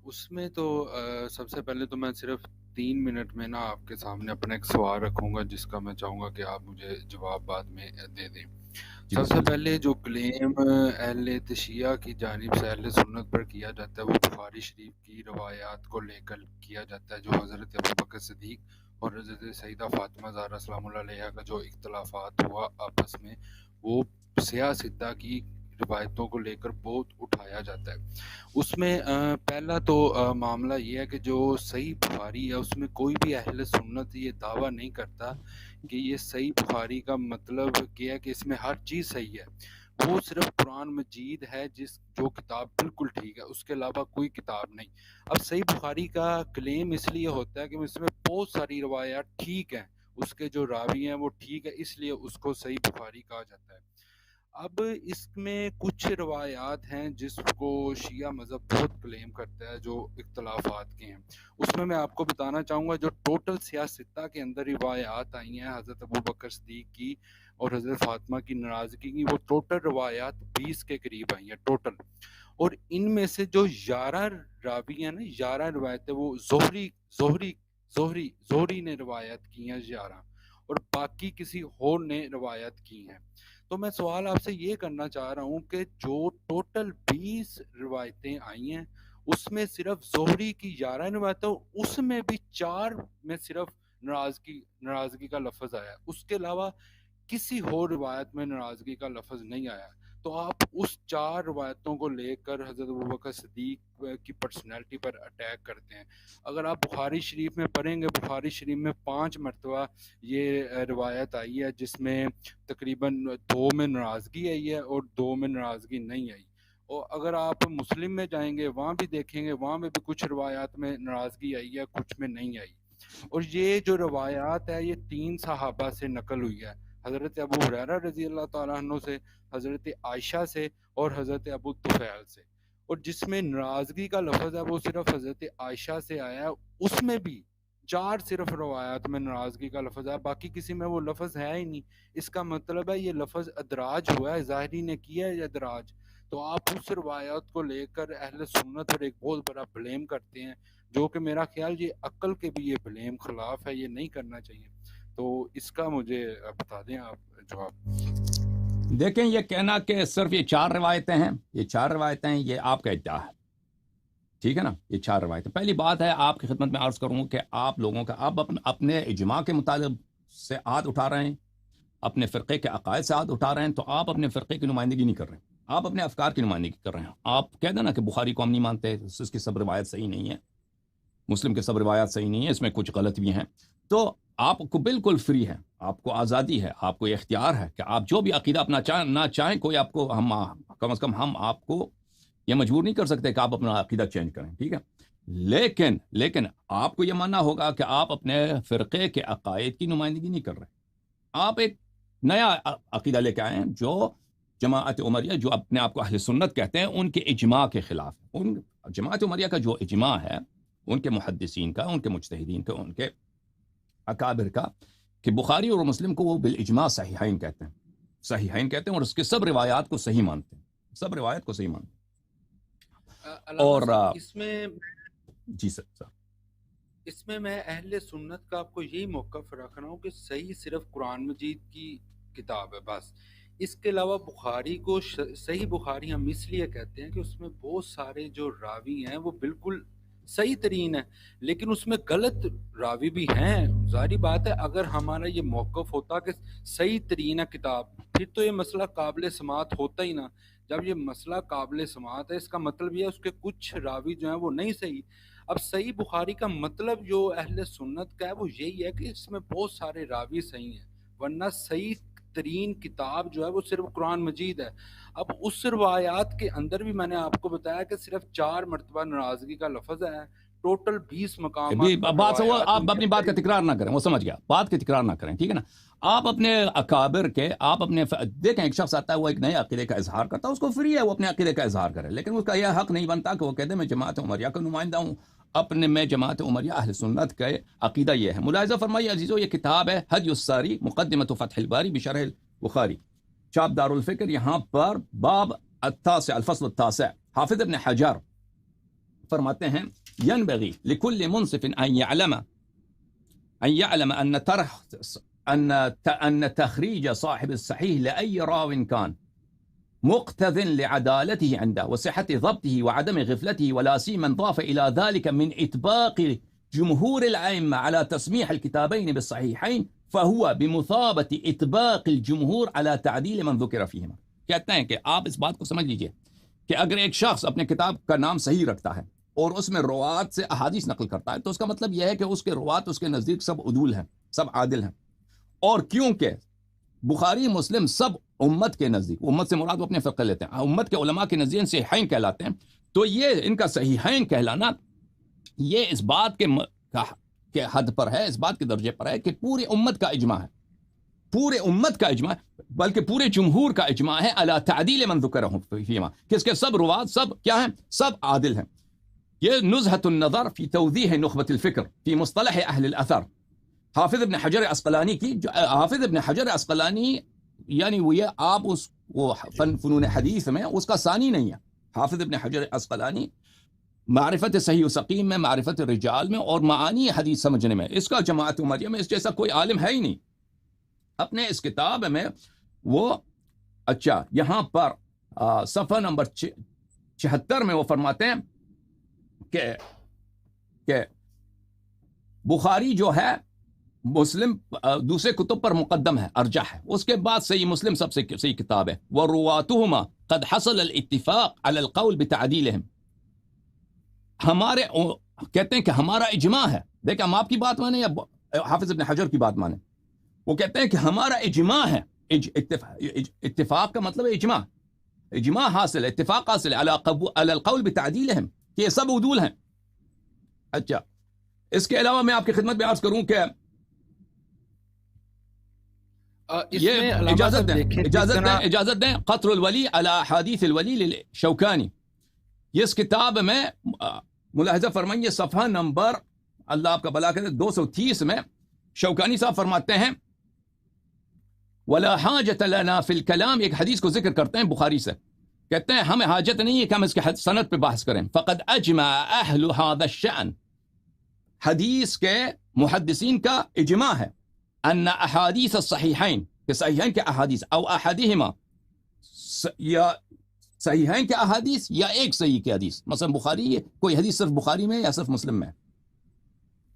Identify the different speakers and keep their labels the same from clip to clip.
Speaker 1: اس میں تو سب سے پہلے تو میں صرف 3 منٹ میں نا آپ کے سامنے اپنا ایک سوال رکھوں گا جس کا میں چاہوں گا کہ آپ مجھے جواب بعد میں دے دیں۔
Speaker 2: جی
Speaker 1: سب
Speaker 2: بسم
Speaker 1: سے
Speaker 2: اللہ۔
Speaker 1: پہلے جو کلیم اہل تشیعہ کی جانب سے اہل سنت پر کیا جاتا ہے وہ بخاری شریف کی روایات کو لے کر کیا جاتا ہے، جو حضرت ابوبکر صدیق اور حضرت سیدہ فاطمہ زہرا سلام اللہ علیہا کا جو اختلافات ہوا آپس میں، وہ سیاہ سدہ کی روایتوں کو لے کر بہت اٹھایا جاتا ہے۔ اس میں پہلا تو معاملہ یہ ہے کہ جو صحیح بخاری ہے اس میں کوئی بھی اہل سنت یہ دعویٰ نہیں کرتا کہ یہ صحیح بخاری کا مطلب کیا ہے کہ اس میں ہر چیز صحیح ہے۔ وہ صرف قرآن مجید ہے جو کتاب بالکل ٹھیک ہے، اس کے علاوہ کوئی کتاب نہیں۔ اب صحیح بخاری کا کلیم اس لیے ہوتا ہے کہ اس میں بہت ساری روایات ٹھیک ہیں، اس کے جو راوی ہیں وہ ٹھیک ہے، اس لیے اس کو صحیح بخاری کہا جاتا ہے۔ اب اس میں کچھ روایات ہیں جس کو شیعہ مذہب بہت کلیم کرتا ہے جو اختلافات کے ہیں۔ اس میں آپ کو بتانا چاہوں گا جو ٹوٹل سیاستہ کے اندر روایات آئی ہیں حضرت ابوبکر صدیق کی اور حضرت فاطمہ کی ناراضگی کی، وہ ٹوٹل روایات 20 کے قریب آئی ہیں ٹوٹل، اور ان میں سے جو 11 راوی ہیں نا، 11 روایتیں وہ زہری نے روایت کی ہیں 11، اور باقی کسی اور نے روایت کی ہیں۔ تو میں سوال آپ سے یہ کرنا چاہ رہا ہوں کہ جو ٹوٹل 20 روایتیں آئی ہیں اس میں صرف زہری کی 11 روایتیں، اس میں بھی 4 میں صرف ناراضگی کا لفظ آیا ہے، اس کے علاوہ کسی اور روایت میں ناراضگی کا لفظ نہیں آیا۔ تو آپ اس 4 روایتوں کو لے کر حضرت ابوبکر صدیق کی پرسنالٹی پر اٹیک کرتے ہیں۔ اگر آپ بخاری شریف میں پڑھیں گے، بخاری شریف میں 5 مرتبہ یہ روایت آئی ہے جس میں تقریباً 2 میں ناراضگی آئی ہے اور 2 میں ناراضگی نہیں آئی، اور اگر آپ مسلم میں جائیں گے وہاں بھی دیکھیں گے، وہاں میں بھی کچھ روایات میں ناراضگی آئی ہے، کچھ میں نہیں آئی۔ اور یہ جو روایات ہے یہ 3 صحابہ سے نقل ہوئی ہے، حضرت ابو ہریرہ رضی اللہ تعالیٰ عنہ سے، حضرت عائشہ سے اور حضرت ابو طفیل سے۔ اور جس میں ناراضگی کا لفظ ہے وہ صرف حضرت عائشہ سے آیا ہے، اس میں بھی 4 صرف روایات میں ناراضگی کا لفظ ہے، باقی کسی میں وہ لفظ ہے ہی نہیں۔ اس کا مطلب ہے یہ لفظ ادراج ہوا ہے، ظاہری نے کیا ہے ادراج۔ تو آپ اس روایات کو لے کر اہل سنت پر ایک بہت بڑا بلیم کرتے ہیں، جو کہ میرا خیال یہ عقل کے بھی یہ بلیم خلاف ہے، یہ نہیں کرنا چاہیے۔ تو اس کا مجھے بتا دیں آپ جواب۔
Speaker 2: دیکھیں، یہ کہنا کہ صرف یہ 4 روایتیں ہیں، یہ 4 روایتیں ہیں، یہ آپ کا ادعا ہے، ٹھیک ہے نا؟ یہ 4 روایتیں۔ پہلی بات ہے آپ کی خدمت میں عرض کروں کہ آپ لوگوں کا آپ اپنے اجماع کے مطالب سے ہاتھ اٹھا رہے ہیں، اپنے فرقے کے عقائد سے ہاتھ اٹھا رہے ہیں، تو آپ اپنے فرقے کی نمائندگی نہیں کر رہے ہیں، آپ اپنے افکار کی نمائندگی کر رہے ہیں۔ آپ کہہ دینا کہ بخاری کو ہم نہیں مانتے، اس کی سب روایت صحیح نہیں ہے، مسلم کے سب روایات صحیح نہیں ہے، اس میں کچھ غلط بھی ہیں۔ تو آپ کو بالکل فری ہے، آپ کو آزادی ہے، آپ کو اختیار ہے کہ آپ جو بھی عقیدہ اپنا نہ چاہیں، کوئی آپ کو کم از کم ہم آپ کو یہ مجبور نہیں کر سکتے کہ آپ اپنا عقیدہ چینج کریں، ٹھیک ہے؟ لیکن آپ کو یہ ماننا ہوگا کہ آپ اپنے فرقے کے عقائد کی نمائندگی نہیں کر رہے، آپ ایک نیا عقیدہ لے کے آئے ہیں جو جماعت عمریہ، جو اپنے آپ کو اہل سنت کہتے ہیں، ان کے اجماع کے خلاف ہے۔ ان جماعت عمریہ کا جو اجماع ہے، ان کے محدثین کا، ان کے مجتہدین کا، ان کے اکابر کا، کہ بخاری اور مسلم کو وہ بالاجماع صحیحین کہتے ہیں، صحیحین کہتے ہیں، اور اس کے سب روایات کو صحیح مانتے ہیں، سب روایات کو صحیح مانتے ہیں۔
Speaker 1: علامہ
Speaker 2: اور
Speaker 1: صاحب
Speaker 2: جی سر
Speaker 1: اس میں میں اہل سنت کا آپ کو یہی موقف رکھ رہا ہوں کہ صحیح صرف قرآن مجید کی کتاب ہے بس۔ اس کے علاوہ بخاری کو صحیح بخاری ہم اس لیے کہتے ہیں کہ اس میں بہت سارے جو راوی ہیں وہ بالکل صحیح ترین ہیں، لیکن اس میں غلط راوی بھی ہیں۔ ظاہری بات ہے اگر ہمارا یہ موقف ہوتا کہ صحیح ترین ہے کتاب، پھر تو یہ مسئلہ قابل سماعت ہوتا ہی نہ۔ جب یہ مسئلہ قابل سماعت ہے، اس کا مطلب یہ ہے اس کے کچھ راوی جو ہیں وہ نہیں صحیح۔ اب صحیح بخاری کا مطلب جو اہل سنت کا ہے وہ یہی ہے کہ اس میں بہت سارے راوی صحیح ہیں، ورنہ صحیح ترین کتاب جو ہے وہ صرف قرآن مجید ہے۔ اب اس روایات کے اندر بھی میں نے آپ کو بتایا کہ صرف 4 مرتبہ ناراضگی کا لفظ ہے، ٹوٹل 20 مقامات پر
Speaker 2: بات وہ
Speaker 1: روایات ان
Speaker 2: آپ
Speaker 1: کے
Speaker 2: اپنی بات
Speaker 1: اندر
Speaker 2: کا
Speaker 1: ہی۔
Speaker 2: تکرار نہ کریں، وہ سمجھ گیا، بات کی تکرار نہ کریں، ٹھیک ہے نا؟ آپ اپنے اکابر کے، آپ اپنے دیکھیں، ایک شخص آتا ہے وہ ایک نئے عقیدے کا اظہار کرتا ہے، اس کو فری ہے وہ اپنے عقیدے کا اظہار کرے، لیکن اس کا یہ حق نہیں بنتا کہ وہ کہتے ہیں میں جماعت عمریہ کا نمائندہ ہوں، اپنے میں جماعت عمریہ اہل سنت کا عقیدہ یہ ہے۔ ملاحظہ فرمائیے عزیزو، یہ کتاب ہے حدی الساری مقدمۃ فتح الباری بشرح البخاری، چاپ دار الفکر، یہاں پر باب التاسع، الفصل التاسع، حافظ ابن حجر فرماتے ہیں ينبغي لكل منصف أن يعلم أن تخريج صاحب الصحيح لأي راو كان مقتضٍ لعدالته عنده وصحة ضبطه وعدم غفلته، ولا سيما ضاف إلى ذلك من إطباق جمهور الأئمة على تسميح الكتابين بالصحيحين فهو بمثابة إطباق الجمهور على تعديل من ذكر فيهما. کہتے ہیں کہ آپ اس بات کو سمجھ لیجئے کہ اگر ایک شخص اپنے کتاب کا نام صحیح رکھتا ہے اور اس میں روات سے احادیث نقل کرتا ہے تو اس کا مطلب یہ ہے کہ اس کے روات اس کے نزدیک سب عدول ہیں، سب عادل ہیں. اور کیونکہ بخاری مسلم سب امت کے نزدیک، امت سے مراد وہ اپنے فقہ لیتے ہیں، امت کے علماء کے نزدیک صحیحین کہلاتے ہیں، تو یہ ان کا صحیحین کہلانا یہ اس بات کے حد پر ہے، اس بات کے درجے پر ہے کہ پوری امت کا اجماع ہے، پورے امت کا اجماع، بلکہ پورے جمہور کا اجماع ہے علی تعدیل من ذکرہ فیما، کہ اس کے سب روات سب کیا ہیں، سب عادل ہیں. یہ نزہۃ النظر فی توضیح نخبۃ الفکر فی مصطلح اہل الاثر، حافظ ابن حجر عسقلانی کی. جو حافظ ابن حجر عسقلانی یعنی وہ یہ آپ اس وہ فنون حدیث میں اس کا ثانی نہیں ہے. حافظ ابن حجر عسقلانی معرفت صحیح و سقیم میں، معرفت رجال میں اور معانی حدیث سمجھنے میں، اس کا جماعت امریہ میں اس جیسا کوئی عالم ہے ہی نہیں. اپنے اس کتاب میں وہ اچھا یہاں پر صفحہ نمبر 76 میں وہ فرماتے ہیں کہ بخاری جو ہے مسلم دوسرے کتب پر مقدم ہے، ارجح ہے، اس کے بعد صحیح مسلم سب سے صحیح کتاب ہے. وَرُوَاتُهُمَا قَدْ حَصَلَ الْاتِّفَاقِ عَلَى الْقَوْلِ بِتَعْدِيلِهِمْ. ہمارے کہتے ہیں کہ ہمارا اجماع ہے. دیکھیں ہم آپ کی بات مانیں یا حافظ ابن حجر کی بات مانیں، وہ کہتے ہیں کہ ہمارا اجماع ہے. اتفاق کا مطلب ہے اجماع حاصل ہے، اتفاق حاصل ہے علی القول بتعدیلہم، کہ یہ سب عدول ہیں. اچھا اس کے علاوہ میں آپ کی خدمت میں عرض کروں کہ یہ اجازت دیں قطر الولی علی احادیث الولی للشوکانی. یہ اس کتاب میں ملاحظہ فرمائیے صفحہ نمبر اللہ آپ کا بھلا کرے 230 میں شوکانی صاحب فرماتے ہیں ولا حاجت لنا فی الکلام، ایک حدیث کو ذکر کرتے ہیں بخاری سے، کہتے ہیں ہمیں حاجت نہیں ہے کہ ہم اس کے سند پہ بحث کریں. فقد اجمع اہل هذا الشأن، حدیث کے محدثین کا اجماع ہے، ان احادیث الصحیحین، کہ صحیحین کے احادیث او احدہما، یا صحیحین کے احادیث یا ایک صحیح کے حدیث، مثلا بخاری کوئی حدیث صرف بخاری میں یا صرف مسلم میں.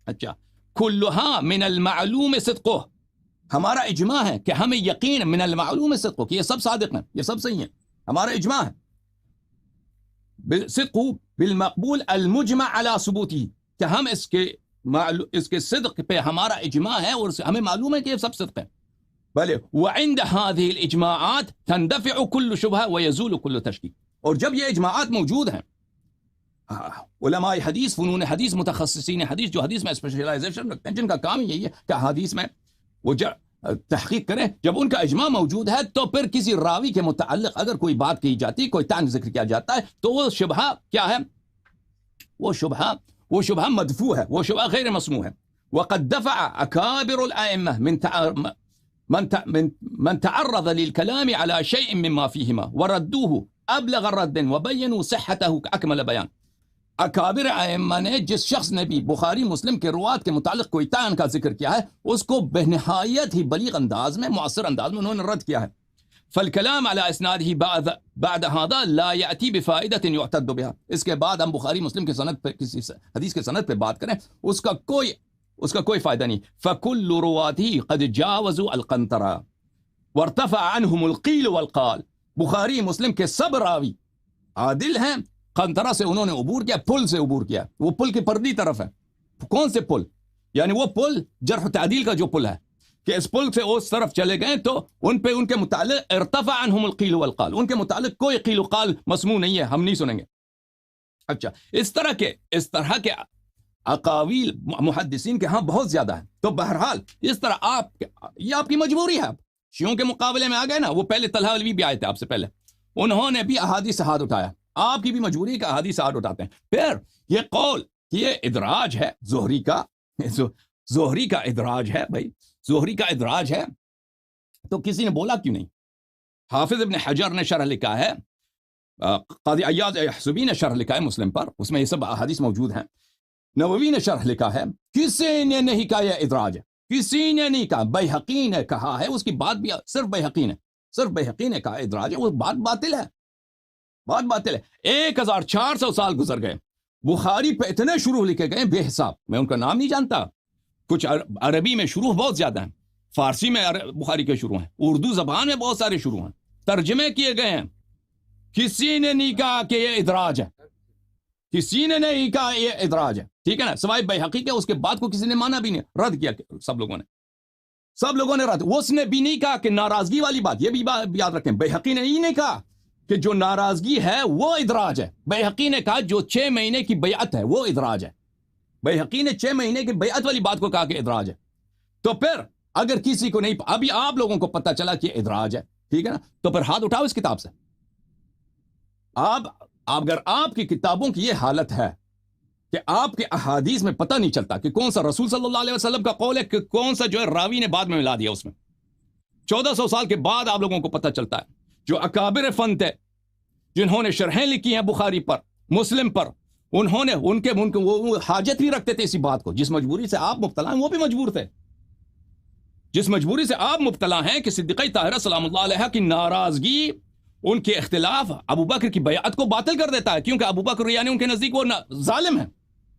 Speaker 2: اچھا کلها من المعلوم صدقہ، ہمارا اجماع ہے کہ ہمیں یقین من المعلوم صدقہ کہ یہ سب صادق ہیں، یہ سب صحیح ہیں، ہمارا اجماع ہے. صدق بالمقبول المجمع على ثبوتہ، کہ ہم اس کے صدق پہ ہمارا اجماع ہے اور ہمیں معلوم ہے کہ یہ سب صدق ہیں. بلے وعند هذه الاجماعات تندفع كل شبهة ويزول كل تشكيك. اور جب یہ اجماعات موجود ہیں، علماء حدیث، فنون حدیث، متخصصین حدیث جو حدیث میں اسپیشلائزیشن رکھتے ہیں، جن کا کام یہی ہے کہ حدیث میں وہ تحقیق کریں، جب ان کا اجماع موجود ہے تو پھر کسی راوی کے متعلق اگر کوئی بات کہی جاتی، کوئی طعن ذکر کیا جاتا ہے تو وہ شبہہ کیا ہے، وہ شبہہ مدفوع ہے، وہ شبہہ غیر مسموع ہے. وقد دفع اکابر الائمہ من تعرض للكلام على شيء مما فيهما وردوه ابلغ الرد وبينوا صحته اكمل بیان. اکابر ائمہ نے جس شخص نے بھی بخاری مسلم کے روات کے متعلق کوئی طعن کا ذکر کیا ہے اس کو بنہایت ہی بلیغ انداز میں، مؤثر انداز میں انہوں نے رد کیا ہے. فالکلام على اسناده بعد هذا لا ياتي بفائدة يعتد بها. اس کے بعد ہم بخاری مسلم کے سند پہ، کسی حدیث کے سند پہ بات کریں، اس کا کوئی فائدہ نہیں. فكل رواته قد جاوزوا القنطرة وارتفع عنهم القيل والقال. بخاری مسلم کے سب راوی عادل ہیں، قنطرہ سے انہوں نے عبور کیا، پل سے عبور کیا. وہ پل کی پردی طرف ہے. کون سے پل؟ یعنی وہ پل جرح و تعدیل کا جو پل ہے، کہ اس پل سے اس طرف چلے گئے تو ان پہ ان کے متعلق ارتفع عنہم القیل والقال، ان کے متعلق کوئی قیل و قال مسموع نہیں ہے، ہم نہیں سنیں گے. اچھا اس طرح کے اقاویل محدثین کے ہاں بہت زیادہ ہیں. تو بہرحال اس طرح یہ آپ کی مجبوری ہے. شیعوں کے مقابلے میں آ گئے نا، وہ پہلے طلحہ علوی بھی آئے تھے آپ سے پہلے، انہوں نے بھی احادیث سے ہاتھ اٹھایا. آپ کی بھی مجبوری کا احادیث سے ہاتھ اٹھاتے ہیں. پھر یہ قول، یہ ادراج ہے زہری کا ادراج ہے بھائی، زہری کا ادراج ہے تو کسی نے بولا کیوں نہیں؟ حافظ ابن حجر نے شرح لکھا ہے قاضی عیاض یحسبی نے شرح لکھا ہے مسلم پر، اس میں یہ سب احادیث موجود ہیں. نووی نے شرح لکھا ہے، کسی نے نہیں کہا یہ ادراج ہے، کسی نے نہیں کہا. بیہقی نے کہا ہے، اس کی بات بھی صرف بیہقی نے کہا ادراج ہے، وہ بات باطل ہے، بات باطل ہے. 1400 سال گزر گئے، بخاری پہ اتنے شروح لکھے گئے بے حساب، میں ان کا نام نہیں جانتا. کچھ عربی میں شروح بہت زیادہ ہیں، فارسی میں بخاری کے شروع ہیں، اردو زبان میں بہت سارے شروع ہیں، ترجمے کیے گئے ہیں. کسی نے نہیں کہا کہ یہ ادراج ہے، کسی نے نہیں کہا یہ ادراج ہے، ٹھیک ہے نا، سوائے بیہقی کے. اس کے بعد کو کسی نے مانا بھی نہیں، رد کیا سب لوگوں نے رد. اس نے بھی نہیں کہا کہ ناراضگی والی بات، یہ بھی یاد رکھیں، بیہقی نے یہ نہیں کہا کہ جو ناراضگی ہے وہ ادراج ہے. بیہقی نے کہا جو 6 مہینے کی بیعت ہے وہ ادراج ہے. بیہقی نے 6 مہینے کی بیعت والی بات کو کہا کہ ادراج ہے. تو پھر اگر کسی کو نہیں، ابھی آپ لوگوں کو پتہ چلا کہ ادراج ہے، ٹھیک ہے نا، تو پھر ہاتھ اٹھاؤ اس کتاب سے. اگر آپ کی کتابوں کی یہ حالت ہے کہ آپ کے احادیث میں پتہ نہیں چلتا کہ کون سا رسول صلی اللہ علیہ وسلم کا قول ہے کہ کون سا جو ہے راوی نے بعد میں ملا دیا، اس میں 1400 سال کے بعد آپ لوگوں کو پتہ چلتا ہے. جو اکابر فن تھے، جنہوں نے شرحیں لکھی ہیں بخاری پر، مسلم پر، انہوں نے وہ حاجت بھی رکھتے تھے اسی بات کو. جس مجبوری سے آپ مبتلا ہیں وہ بھی مجبور تھے. جس مجبوری سے آپ مبتلا ہیں کہ صدیقہ طاہرہ سلام اللہ علیہ کی ناراضگی، ان کے اختلاف ابو بکر کی بیعت کو باطل کر دیتا ہے، کیونکہ ابو بکر یعنی ان کے نزدیک وہ ظالم ہیں،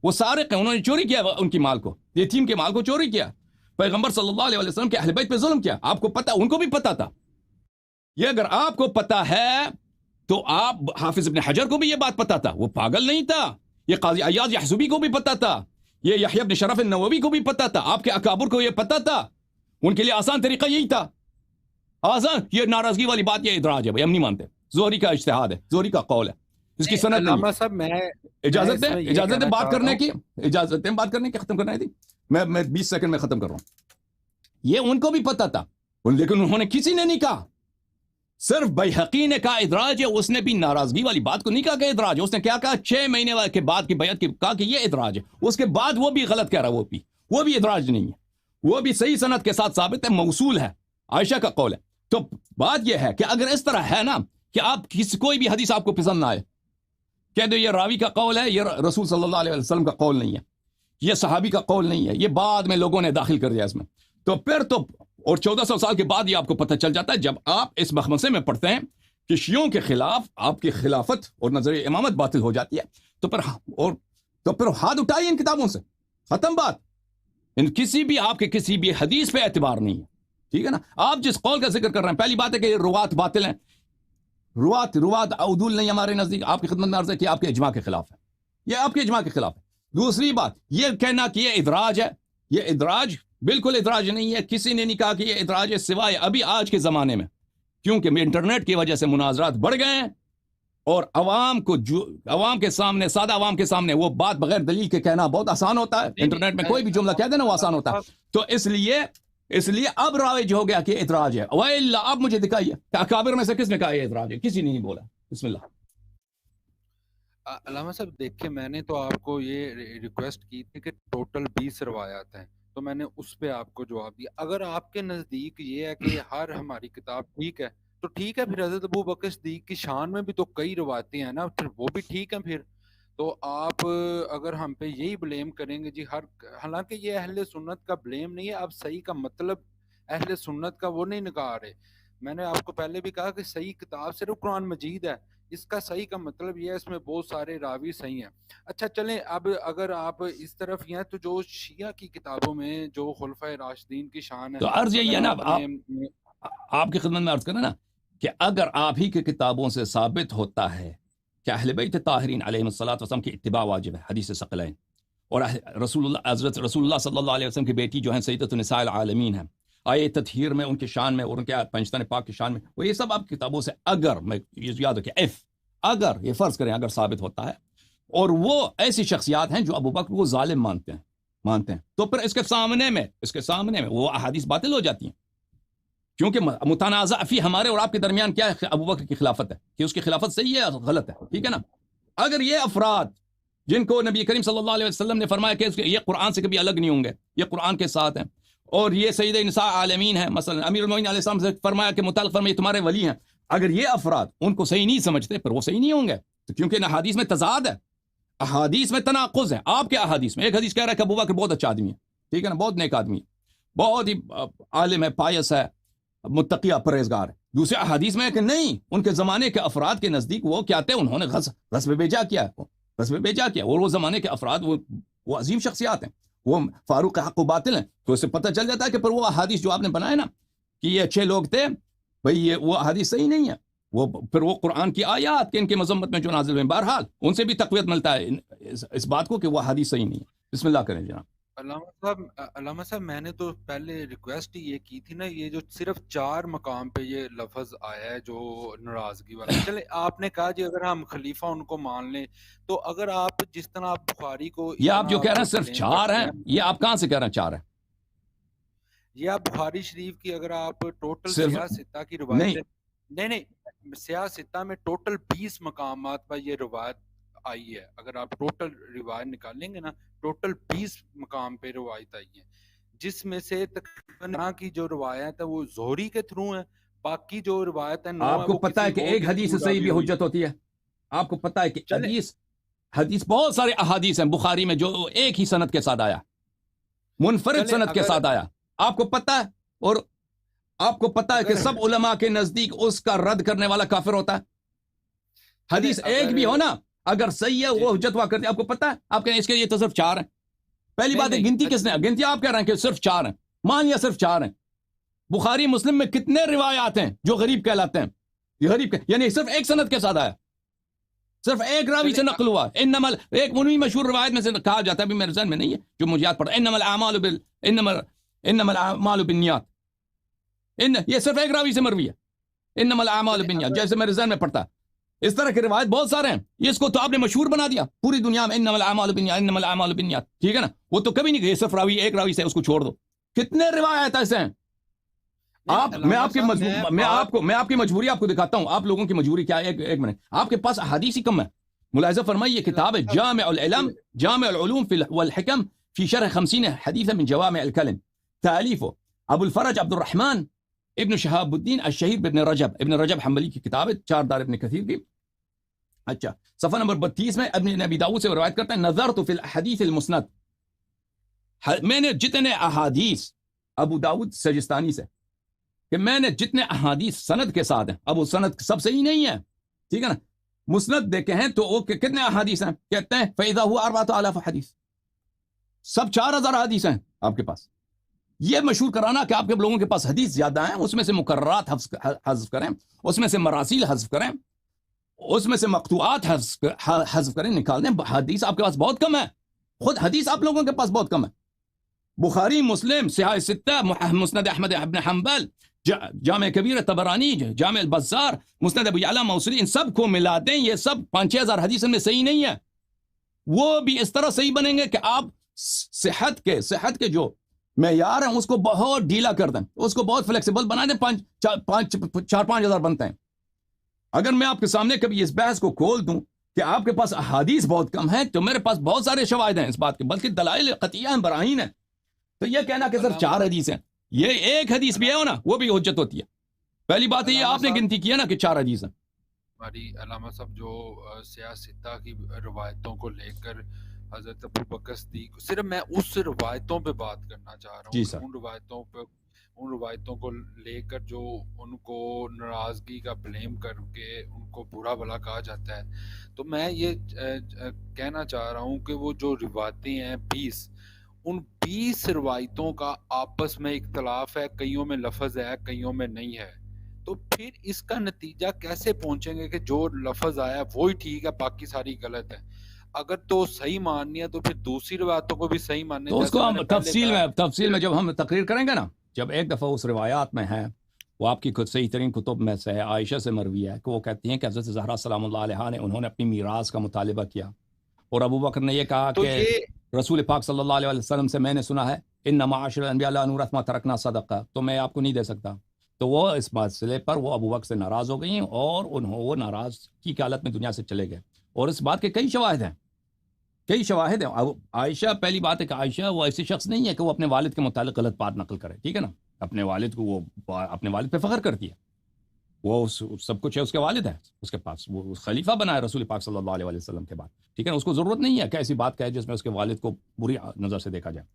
Speaker 2: وہ سارق ہیں، انہوں نے چوری کیا ان کی مال کو، یتیم کے مال کو چوری کیا، پیغمبر صلی اللہ علیہ وسلم کے اہل بیت پہ ظلم کیا. آپ کو پتہ، ان کو بھی پتہ تھا. یہ اگر آپ کو پتہ ہے تو آپ، حافظ ابن حجر کو بھی یہ بات پتہ تھا، وہ پاگل نہیں تھا. یہ قاضی عیاض یحسبی کو بھی پتہ تھا، یہ یحییٰ بن شرف النووی کو بھی پتہ تھا، آپ کے اکابر کو یہ پتہ تھا. ان کے لیے آسان طریقہ یہی تھا، آسان. یہ ناراضگی والی بات یہ ادراج ہے بھائی، ہم نہیں مانتے. زہری کا اجتہاد ہے، زہری کا قول ہے، اس کی سند نہیں ہے.
Speaker 1: صاحب
Speaker 2: اجازت دیں بات کرنے کی، اجازت دیں بات کرنے کی، ختم کرنا ہے. میں 20 سیکنڈ میں ختم کر رہا ہوں. یہ ان کو بھی پتہ تھا، لیکن انہوں نے کسی نے نہیں کہا. صرف بیہقی نے کہا ادراج ہے، اس نے بھی ناراضگی والی بات کو نہیں کہا کہ ادراج ہے. اس نے کیا کہا؟ 6 مہینے کے بعد کی بیعت کی کہا کہ یہ ادراج ہے. اس کے بعد وہ بھی غلط کہہ رہا ہے، وہ بھی ادراج نہیں ہے، وہ بھی صحیح سند کے ساتھ ثابت ہے، موصول ہے، عائشہ کا قول ہے. تو بات یہ ہے کہ اگر اس طرح ہے نا کہ آپ کوئی بھی حدیث آپ کو پسند نہ آئے، کہہ دو یہ راوی کا قول ہے، یہ رسول صلی اللہ علیہ وسلم کا قول نہیں ہے، یہ صحابی کا قول نہیں ہے، یہ بعد میں لوگوں نے داخل کر دیا اس میں. تو پھر تو، اور 1400 سال کے بعد یہ آپ کو پتہ چل جاتا ہے جب آپ اس مخمصے میں پڑھتے ہیں کہ شیعوں کے خلاف آپ کی خلافت اور نظریہ امامت باطل ہو جاتی ہے. تو پھر ہاتھ اٹھائیے ان کتابوں سے، ختم بات. ان کسی بھی آپ کے کسی بھی حدیث پہ اعتبار نہیں ہے، ٹھیک ہے نا. آپ جس قول کا ذکر کر رہے ہیں، پہلی بات ہے کہ یہ روات باطل ہیں، روات عدول نہیں ہمارے نزدیک. آپ کی خدمت میں عرض ہے کہ آپ کے اجماع کے خلاف ہے، یہ آپ کے اجماع کے خلاف ہے. دوسری بات یہ کہنا کہ یہ ادراج ہے، یہ ادراج بالکل ادراج نہیں ہے. کسی نے نہیں کہا کہ یہ ادراج ہے، سوائے ابھی آج کے زمانے میں، کیونکہ انٹرنیٹ کی وجہ سے مناظرات بڑھ گئے ہیں، اور عوام کے سامنے، سادہ عوام کے سامنے وہ بات بغیر دلیل کے کہنا بہت آسان ہوتا ہے. انٹرنیٹ میں کوئی بھی جملہ کہہ دینا وہ آسان ہوتا ہے. تو اس لیے اب رائج ہو گیا کہ ادراج ہے. وَإِلَّا اب مجھے دکھائیے کہ اکابر میں سے کس نے کہا یہ ادراج ہے؟ کسی نے نہیں بولا. بسم اللہ.
Speaker 1: علامہ صاحب دیکھیں، میں نے تو آپ کو یہ ریکویسٹ کی تھی کہ ٹوٹل 20 روایات ہیں، تو میں نے اس پہ آپ کو جواب دیا. اگر آپ کے نزدیک یہ ہے کہ ہر ہماری کتاب ٹھیک ہے تو ٹھیک ہے، پھر حضرت ابو بکر صدیق کی شان میں بھی تو کئی روایتیں ہیں نا، پھر وہ بھی ٹھیک ہیں. پھر تو آپ اگر ہم پہ یہی بلیم کریں گے جی حالانکہ یہ اہل سنت کا بلیم نہیں ہے. آپ صحیح کا مطلب اہل سنت کا وہ نہیں نکال رہے. میں نے آپ کو پہلے بھی کہا کہ صحیح کتاب صرف قرآن مجید ہے، اس کا صحیح کا مطلب یہ ہے اس میں بہت سارے راوی صحیح ہیں. اچھا چلیں، اب اگر آپ اس طرف ہی ہیں تو جو شیعہ کی کتابوں میں جو خلفائے راشدین کی شان ہے،
Speaker 2: تو عرض یہی ہے نا، آپ کی خدمت میں عرض کرنا نا کہ اگر آپ ہی کی کتابوں سے ثابت ہوتا ہے کہ اہل بیت طاہرین علیہم الصلوۃ والسلام کی اتباع واجب ہے، حدیث ثقلین، اور حضرت رسول اللہ صلی اللہ علیہ وسلم کی بیٹی جو ہیں سیدۃ النساء العالمین ہیں، آئے تطہیر میں ان کی شان میں اور ان کے پنجتن پاک کی شان میں، وہ یہ سب آپ کتابوں سے اگر، میں یاد رکھیں اگر یہ فرض کریں اگر ثابت ہوتا ہے، اور وہ ایسی شخصیات ہیں جو ابو بکر کو ظالم مانتے ہیں، تو پھر اس کے سامنے میں وہ احادیث باطل ہو جاتی ہیں. کیونکہ متنازع فی ہمارے اور آپ کے درمیان کیا ہے؟ ابو بکر کی خلافت ہے، کہ اس کی خلافت صحیح ہے غلط ہے، ٹھیک ہے نا. اگر یہ افراد جن کو نبی کریم صلی اللہ علیہ وسلم نے فرمایا کہ یہ قرآن سے کبھی الگ نہیں ہوں گے، یہ قرآن کے ساتھ ہیں، اور یہ سید نساء عالمین ہیں، مثلا امیر المومنین علیہ السلام سے فرمایا کہ متعلق فرمائے تمہارے ولی ہیں، اگر یہ افراد ان کو صحیح نہیں سمجھتے پھر وہ صحیح نہیں ہوں گے، تو کیونکہ ان احادیث میں تضاد ہے، احادیث میں تناقض ہے. آپ کے احادیث میں ایک حدیث کہہ رہا ہے کہ ابوبکر بہت اچھا آدمی ہے، ٹھیک ہے نا، بہت نیک آدمی ہے، بہت ہی عالم ہے، پائس ہے، متقیہ پرہیزگار ہے. دوسرے احادیث میں ہے کہ نہیں، ان کے زمانے کے افراد کے نزدیک وہ کیا تھے، انہوں نے غزب بیجا کیا ہے، غزب بیجا کیا، اور وہ زمانے کے افراد وہ عظیم شخصیات ہیں، وہ فاروق حق و باطل ہیں. تو اس سے پتہ چل جاتا ہے کہ پھر وہ احادیث جو آپ نے بنائے نا کہ یہ اچھے لوگ تھے، بھئی یہ وہ احادیث صحیح نہیں ہے. وہ پھر وہ قرآن کی آیات کے ان کے مذمت میں جو نازل ہوئے، بہرحال ان سے بھی تقویت ملتا ہے اس بات کو کہ وہ حدیث صحیح نہیں ہے. بسم اللہ کریں جناب.
Speaker 1: علامہ صاحب میں نے تو پہلے ریکویسٹ یہ کی تھی نا، یہ جو صرف 4 مقام پہ یہ لفظ آیا ہے جو ناراضگی والا، چلے آپ نے کہا جی اگر ہم خلیفہ ان کو مان لیں، تو اگر آپ جس طرح آپ بخاری کو
Speaker 2: یہ آپ جو کہہ رہے ہیں صرف 4 ہیں، یہ آپ کہاں سے کہہ رہے ہیں 4 ہیں؟
Speaker 1: یہ آپ بخاری شریف کی اگر آپ ٹوٹل
Speaker 2: صرف
Speaker 1: سیاہ ستہ کی روایت، نہیں سیاہ ستہ میں ٹوٹل 20 مقامات پر یہ روایت آئی ہے. اگر آپ ٹوٹل روایت نکالیں گے نا، ٹوٹل 20 مقام پہ روایت آئی ہے، جس میں سے تقریباً کی جو روایت ہے وہ زہری کے تھرو ہے، باقی جو روایت ہے
Speaker 2: آپ کو پتا ہے کہ ایک حدیث صحیح بھی حجت ہوتی ہے. آپ کو پتا ہے کہ حدیث بہت سارے احادیث ہیں بخاری میں جو ایک ہی سند کے ساتھ آیا، منفرد سند کے ساتھ آیا. آپ کو پتا ہے، اور آپ کو پتا ہے کہ سب علماء کے نزدیک اس کا رد کرنے والا کافر ہوتا ہے. حدیث ایک بھی ہو نا اگر صحیح ہے وہ حجت ہوا کرتی ہے. آپ کو پتا ہے، آپ کہیں اس کے یہ تو صرف 4 ہیں. پہلی بات ہے گنتی کس نے، گنتی آپ کہہ رہے ہیں کہ صرف 4 ہیں، مان لیا صرف 4 ہیں. بخاری مسلم میں کتنے روایات ہیں جو غریب کہلاتے ہیں، یہ غریب یعنی صرف ایک سند کے ساتھ آیا، صرف ایک راوی سے نقل ہوا. انما ایک منوی مشہور روایت میں سے کہا جاتا ہے، ابھی میرے ذہن میں نہیں ہے جو مجھے یاد پڑتا، انما الاعمال بالنیات، یہ صرف ایک راوی سے مروی ہے، انما الاعمال بالنیات، جیسے میرے ذہن میں پڑتا ہے. اس طرح کی روایت بہت سارے ہیں، اس کو تو آپ نے مشہور بنا دیا پوری دنیا میں، انما الاعمال بالنیات، انما الاعمال بالنیات، ٹھیک ہے نا. وہ تو کبھی نہیں کہ صرف راوی ایک راوی سے اس کو چھوڑ دو. کتنے روایت ایسے ہیں. میں آپ کی مجبوری آپ کو دکھاتا ہوں، آپ لوگوں کی مجبوری کیا ہے. ایک منٹ، آپ کے پاس احادیث ہی کم ہے. ملاحظہ فرمائیے، یہ کتاب ہے جامع العلوم والحکم فی شرح 50 حدیث من جوامع الکلم، تالیف ابو الفرج عبد الرحمن ابن شہاب الدین الشہیر ابن رجب حنبلی کی کتاب ہے، 4 دار ابن کثیر کی. اچھا، صفحہ نمبر 32 میں ابن ابی داؤد سے روایت کرتا ہے، نظرت فی الحدیث المسند، میں نے جتنے احادیث ابو داؤد سجستانی سے کہ میں نے جتنے احادیث سند کے ساتھ ہیں، اب وہ سند سب صحیح نہیں ہے، ٹھیک ہے نا، مسند دیکھے ہیں تو وہ کتنے احادیث ہیں، کہتے ہیں فَإِذَا هُوَ 4,000 حدیث، سب 4,000 حدیث ہیں آپ کے پاس. یہ مشہور کرانا کہ آپ کے لوگوں کے پاس حدیث زیادہ ہیں، اس میں سے مکررات حذف کریں، اس میں سے مراسیل حذف کریں، اس میں سے مقطوعات حذف کریں، نکال دیں. حدیث آپ کے پاس بہت کم ہے، خود حدیث آپ لوگوں کے پاس بہت کم ہے. بخاری، مسلم، صحاح ستہ، مسند احمد ابن حنبل، جامع کبیر طبرانی، جامع البزار، مسند ابو یعلا موصلی، ان سب کو ملا دیں، یہ سب 5-6 ہزار حدیث میں صحیح نہیں ہے. وہ بھی اس طرح صحیح بنیں گے کہ آپ صحت کے جو معیار ہیں اس کو بہت ڈھیلا کر دیں، اس کو بہت فلیکسیبل بنا دیں، 4-5 ہزار بنتے ہیں. اگر میں آپ کے سامنے کبھی اس بحث کو کھول دوں کہ آپ کے پاس احادیث بہت کم ہیں، تو میرے پاس بہت سارے شواہد ہیں اس بات کے، بلکہ دلائل قطعیہ ہیں، براہین ہیں. تو یہ کہنا کہ صرف 4 حدیث ہیں، یہ ایک حدیث بھی ہے ہو نا وہ بھی حجت ہوتی ہے. پہلی بات ہے یہ آپ نے گنتی کی ہے نا کہ 4 حدیث ہیں.
Speaker 1: ہماری علامہ صاحب جو سیاہ ستہ کی روایتوں کو لے کر حضرت ابوبکر صدیق، صرف میں اس روایتوں پہ بات کرنا چاہ رہا ہوں،
Speaker 2: جی سر.
Speaker 1: ان روایتوں کو لے کر جو ان کو ناراضگی کا بلیم کر کے ان کو برا بھلا کہا جاتا ہے. تو میں یہ کہنا چاہ رہا ہوں کہ وہ جو روایتیں ہیں 20، ان 20 روایتوں کا آپس میں اختلاف ہے، کئیوں میں لفظ ہے، کئیوں میں نہیں ہے. تو پھر اس کا نتیجہ کیسے پہنچیں گے کہ جو لفظ آیا وہی ٹھیک ہے، باقی ساری غلط ہے؟ اگر تو صحیح ماننی ہے تو پھر دوسری روایتوں کو بھی صحیح ماننے.
Speaker 2: تو اس کو ہم تفصیل میں جب ہم تقریر کریں گے نا، جب ایک دفعہ اس روایات میں ہے، وہ آپ کی خود صحیح ترین کتب میں سے ہے، عائشہ سے مروی ہے کہ وہ کہتی ہیں کہ حضرت زہرا سلام اللہ علیہا نے انہوں نے اپنی میراث کا مطالبہ کیا، اور ابو بکر نے یہ کہا کہ رسول پاک صلی اللہ علیہ وسلم سے میں نے سنا ہے ان معاشر الانبیاء لا نورث ما ترکنا صدقہ، تو میں آپ کو نہیں دے سکتا. تو وہ اس مسئلے پر وہ ابو بکر سے ناراض ہو گئی ہیں، اور وہ ناراض کی حالت میں دنیا سے چلے گئے. اور اس بات کے کئی شواہد ہیں. عائشہ، پہلی بات ہے کہ عائشہ وہ ایسی شخص نہیں ہے کہ وہ اپنے والد کے متعلق غلط بات نقل کرے، ٹھیک ہے نا، اپنے والد کو وہ اپنے والد پہ فخر کرتی ہے. وہ سب کچھ ہے اس کے والد ہے اس کے پاس, وہ خلیفہ بنا ہے رسول پاک صلی اللہ علیہ وسلم کے بعد, ٹھیک ہے نا. اس کو ضرورت نہیں ہے کہ ایسی بات کہے جس میں اس کے والد کو بری نظر سے دیکھا جائے.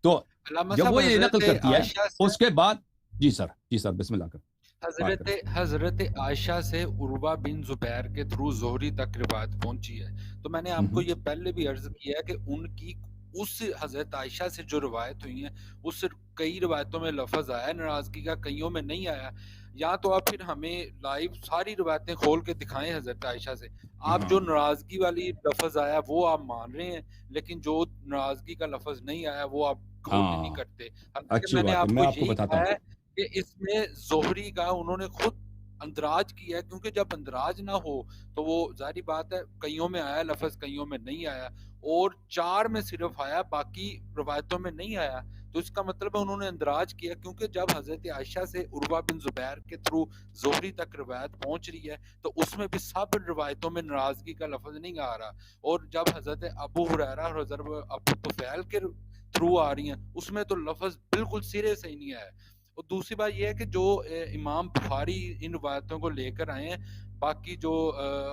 Speaker 2: تو
Speaker 1: علامہ
Speaker 2: جب
Speaker 1: صاحب
Speaker 2: وہ یہ
Speaker 1: حضرت
Speaker 2: نقل کرتی ہے
Speaker 1: عائشہ سے
Speaker 2: اس کے بعد, جی سر بسم اللہ کر بات کریں.
Speaker 1: حضرت عائشہ سے عروہ بن زبیر کے تھرو زہری تک روایت پہنچی ہے. تو میں نے آپ کو یہ پہلے بھی عرض کیا کہ ان کی اس حضرت عائشہ سے جو روایت ہوئی ہیں اس کئی روایتوں میں لفظ آیا ہے ناراضگی کا, کئیوں میں نہیں آیا. یا تو آپ پھر ہمیں لائیو ساری روایتیں کھول کے دکھائیں حضرت عائشہ سے. آپ جو ناراضگی والی لفظ آیا وہ آپ مان رہے ہیں, لیکن جو ناراضگی کا لفظ نہیں آیا وہ آپ قبول ہی نہیں کرتے.
Speaker 2: اچھی
Speaker 1: میں نے
Speaker 2: بات ہے,
Speaker 1: آپ
Speaker 2: میں
Speaker 1: کو
Speaker 2: آپ کو
Speaker 1: یہی
Speaker 2: بتاتا
Speaker 1: کہا
Speaker 2: ہوں.
Speaker 1: ہے کہ اس میں زہری کا انہوں نے خود اندراج کیا ہے, کیونکہ جب اندراج نہ ہو تو وہ ظاہری بات ہے کئیوں میں آیا لفظ, کئیوں میں نہیں آیا, اور 4 میں صرف آیا, باقی روایتوں میں نہیں آیا. تو اس کا مطلب ہے انہوں نے اندراج کیا, کیونکہ جب حضرت عائشہ سے عروہ بن زبیر کے تھرو زہری تک روایت پہنچ رہی ہے تو اس میں بھی سب روایتوں میں ناراضگی کا لفظ نہیں آ رہا. اور جب حضرت ابو ہریرہ اور حضرت ابو طفیل کے تھرو آ رہی ہیں اس میں تو لفظ بالکل سرے سے ہی نہیں آیا. اور دوسری بات یہ ہے کہ جو امام بخاری ان روایتوں کو لے کر آئے ہیں, باقی جو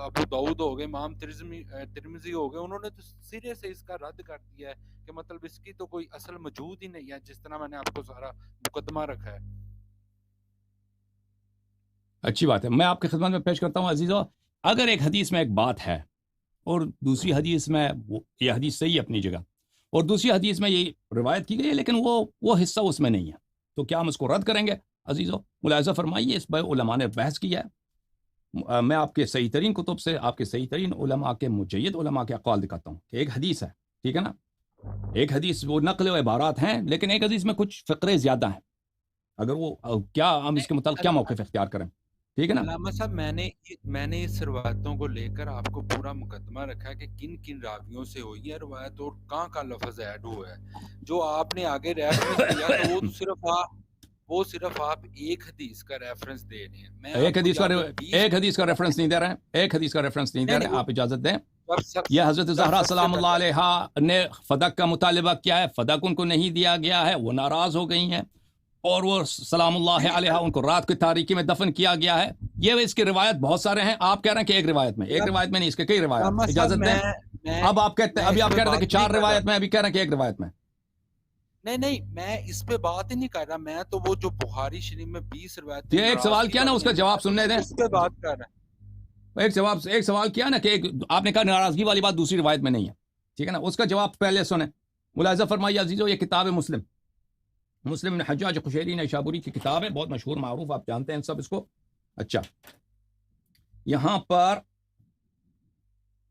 Speaker 1: ابو داؤد ہو گئے, امام ترمذی ہو گئے, انہوں نے تو سرے سے اس کا رد کر دیا ہے کہ مطلب اس کی تو کوئی اصل موجود ہی نہیں ہے, جس طرح میں نے آپ کو سارا مقدمہ رکھا ہے.
Speaker 2: اچھی بات ہے, میں آپ کی خدمت میں پیش کرتا ہوں عزیزو. اگر ایک حدیث میں ایک بات ہے اور دوسری حدیث میں یہ حدیث صحیح ہے اپنی جگہ, اور دوسری حدیث میں یہ روایت کی گئی ہے لیکن وہ حصہ اس میں نہیں ہے, تو کیا ہم اس کو رد کریں گے عزیزو؟ ملاحظہ فرمائیے, اس پر علماء نے بحث کیا ہے. میں آپ کے صحیح ترین کتب سے آپ کے صحیح ترین علماء کے مجید علماء کے اقوال دکھاتا ہوں کہ ایک حدیث ہے, ٹھیک ہے نا, ایک حدیث وہ نقل و عبارات ہیں لیکن ایک حدیث میں کچھ فقرے زیادہ ہیں. اگر وہ کیا ہم اس کے متعلق کیا موقف اختیار کریں, ٹھیک ہے نا.
Speaker 1: علامہ صاحب میں نے اس روایتوں کو لے کر آپ کو پورا مقدمہ رکھا ہے کہ کن کن راویوں سے ہوئی ہے روایت اور کہاں کا لفظ ایڈ ہوا ہے. جو آپ نے آگے ریفرنس دیا تو وہ صرف آپ ایک حدیث کا ریفرنس دے رہے ہیں.
Speaker 2: ایک حدیث کا ریفرنس نہیں دے رہے ہیں, ایک حدیث کا ریفرنس نہیں دے رہے ہیں, آپ اجازت دیں. یہ حضرت زہرا سلام اللہ علیہا نے فدق کا مطالبہ کیا ہے, فدق ان کو نہیں دیا گیا ہے, وہ ناراض ہو گئی ہیں, اور وہ سلام اللہ علیہا ان کو رات کی تاریکی میں دفن کیا گیا ہے. یہ اس کی روایت بہت سارے ہیں, آپ کہہ رہے ہیں کہ ایک روایت میں نہیں, اس کے کئی روایت. اجازت دیں, اب آپ کہتے ہیں, ابھی آپ کہہ رہے تھے کہ 4 روایت میں, ابھی کہہ رہے ہیں کہ ایک روایت میں.
Speaker 1: نہیں, میں اس پہ بات ہی نہیں کر رہا. میں تو وہ جو بخاری شریف میں 20 روایتیں,
Speaker 2: یہ ایک سوال کیا نا, اس کا جواب سننے دیں.
Speaker 1: اس پہ بات کر رہا ہے.
Speaker 2: ایک سوال کیا نا کہ آپ نے کہا ناراضگی والی بات دوسری روایت میں نہیں ہے, ٹھیک ہے نا, اس کا جواب پہلے سنیں. ملاحظہ فرمائیے عزیزو, یہ کتاب ہے مسلم بن حجاج قشیری نیشابوری کی کتاب ہے, بہت مشہور معروف, آپ جانتے ہیں سب اس کو. اچھا, یہاں پر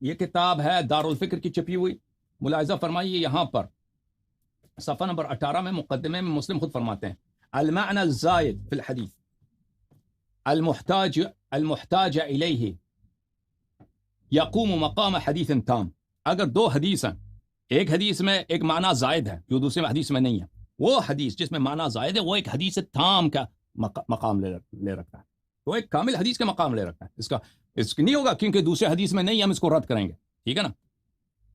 Speaker 2: یہ کتاب ہے دارالفکر کی چھپی ہوئی. ملاحظہ فرمائیے یہاں پر صفحہ نمبر 18 میں مقدمے میں مسلم خود فرماتے ہیں, المعنى الزائد فی الحدیث المحتاج الیہ یقوم مقام حدیث تام. اگر 2 حدیث ہیں, ایک حدیث میں ایک معنی زائد ہے جو دوسرے حدیث میں نہیں ہے, وہ حدیث جس میں معنی زائد ہے وہ ایک حدیث تام کا مقام لے رکھتا ہے, وہ ایک کامل حدیث کا مقام لے رکھتا ہے. اس کی نہیں ہوگا کیونکہ دوسرے حدیث میں نہیں, ہم اس کو رد کریں گے, ٹھیک ہے نا.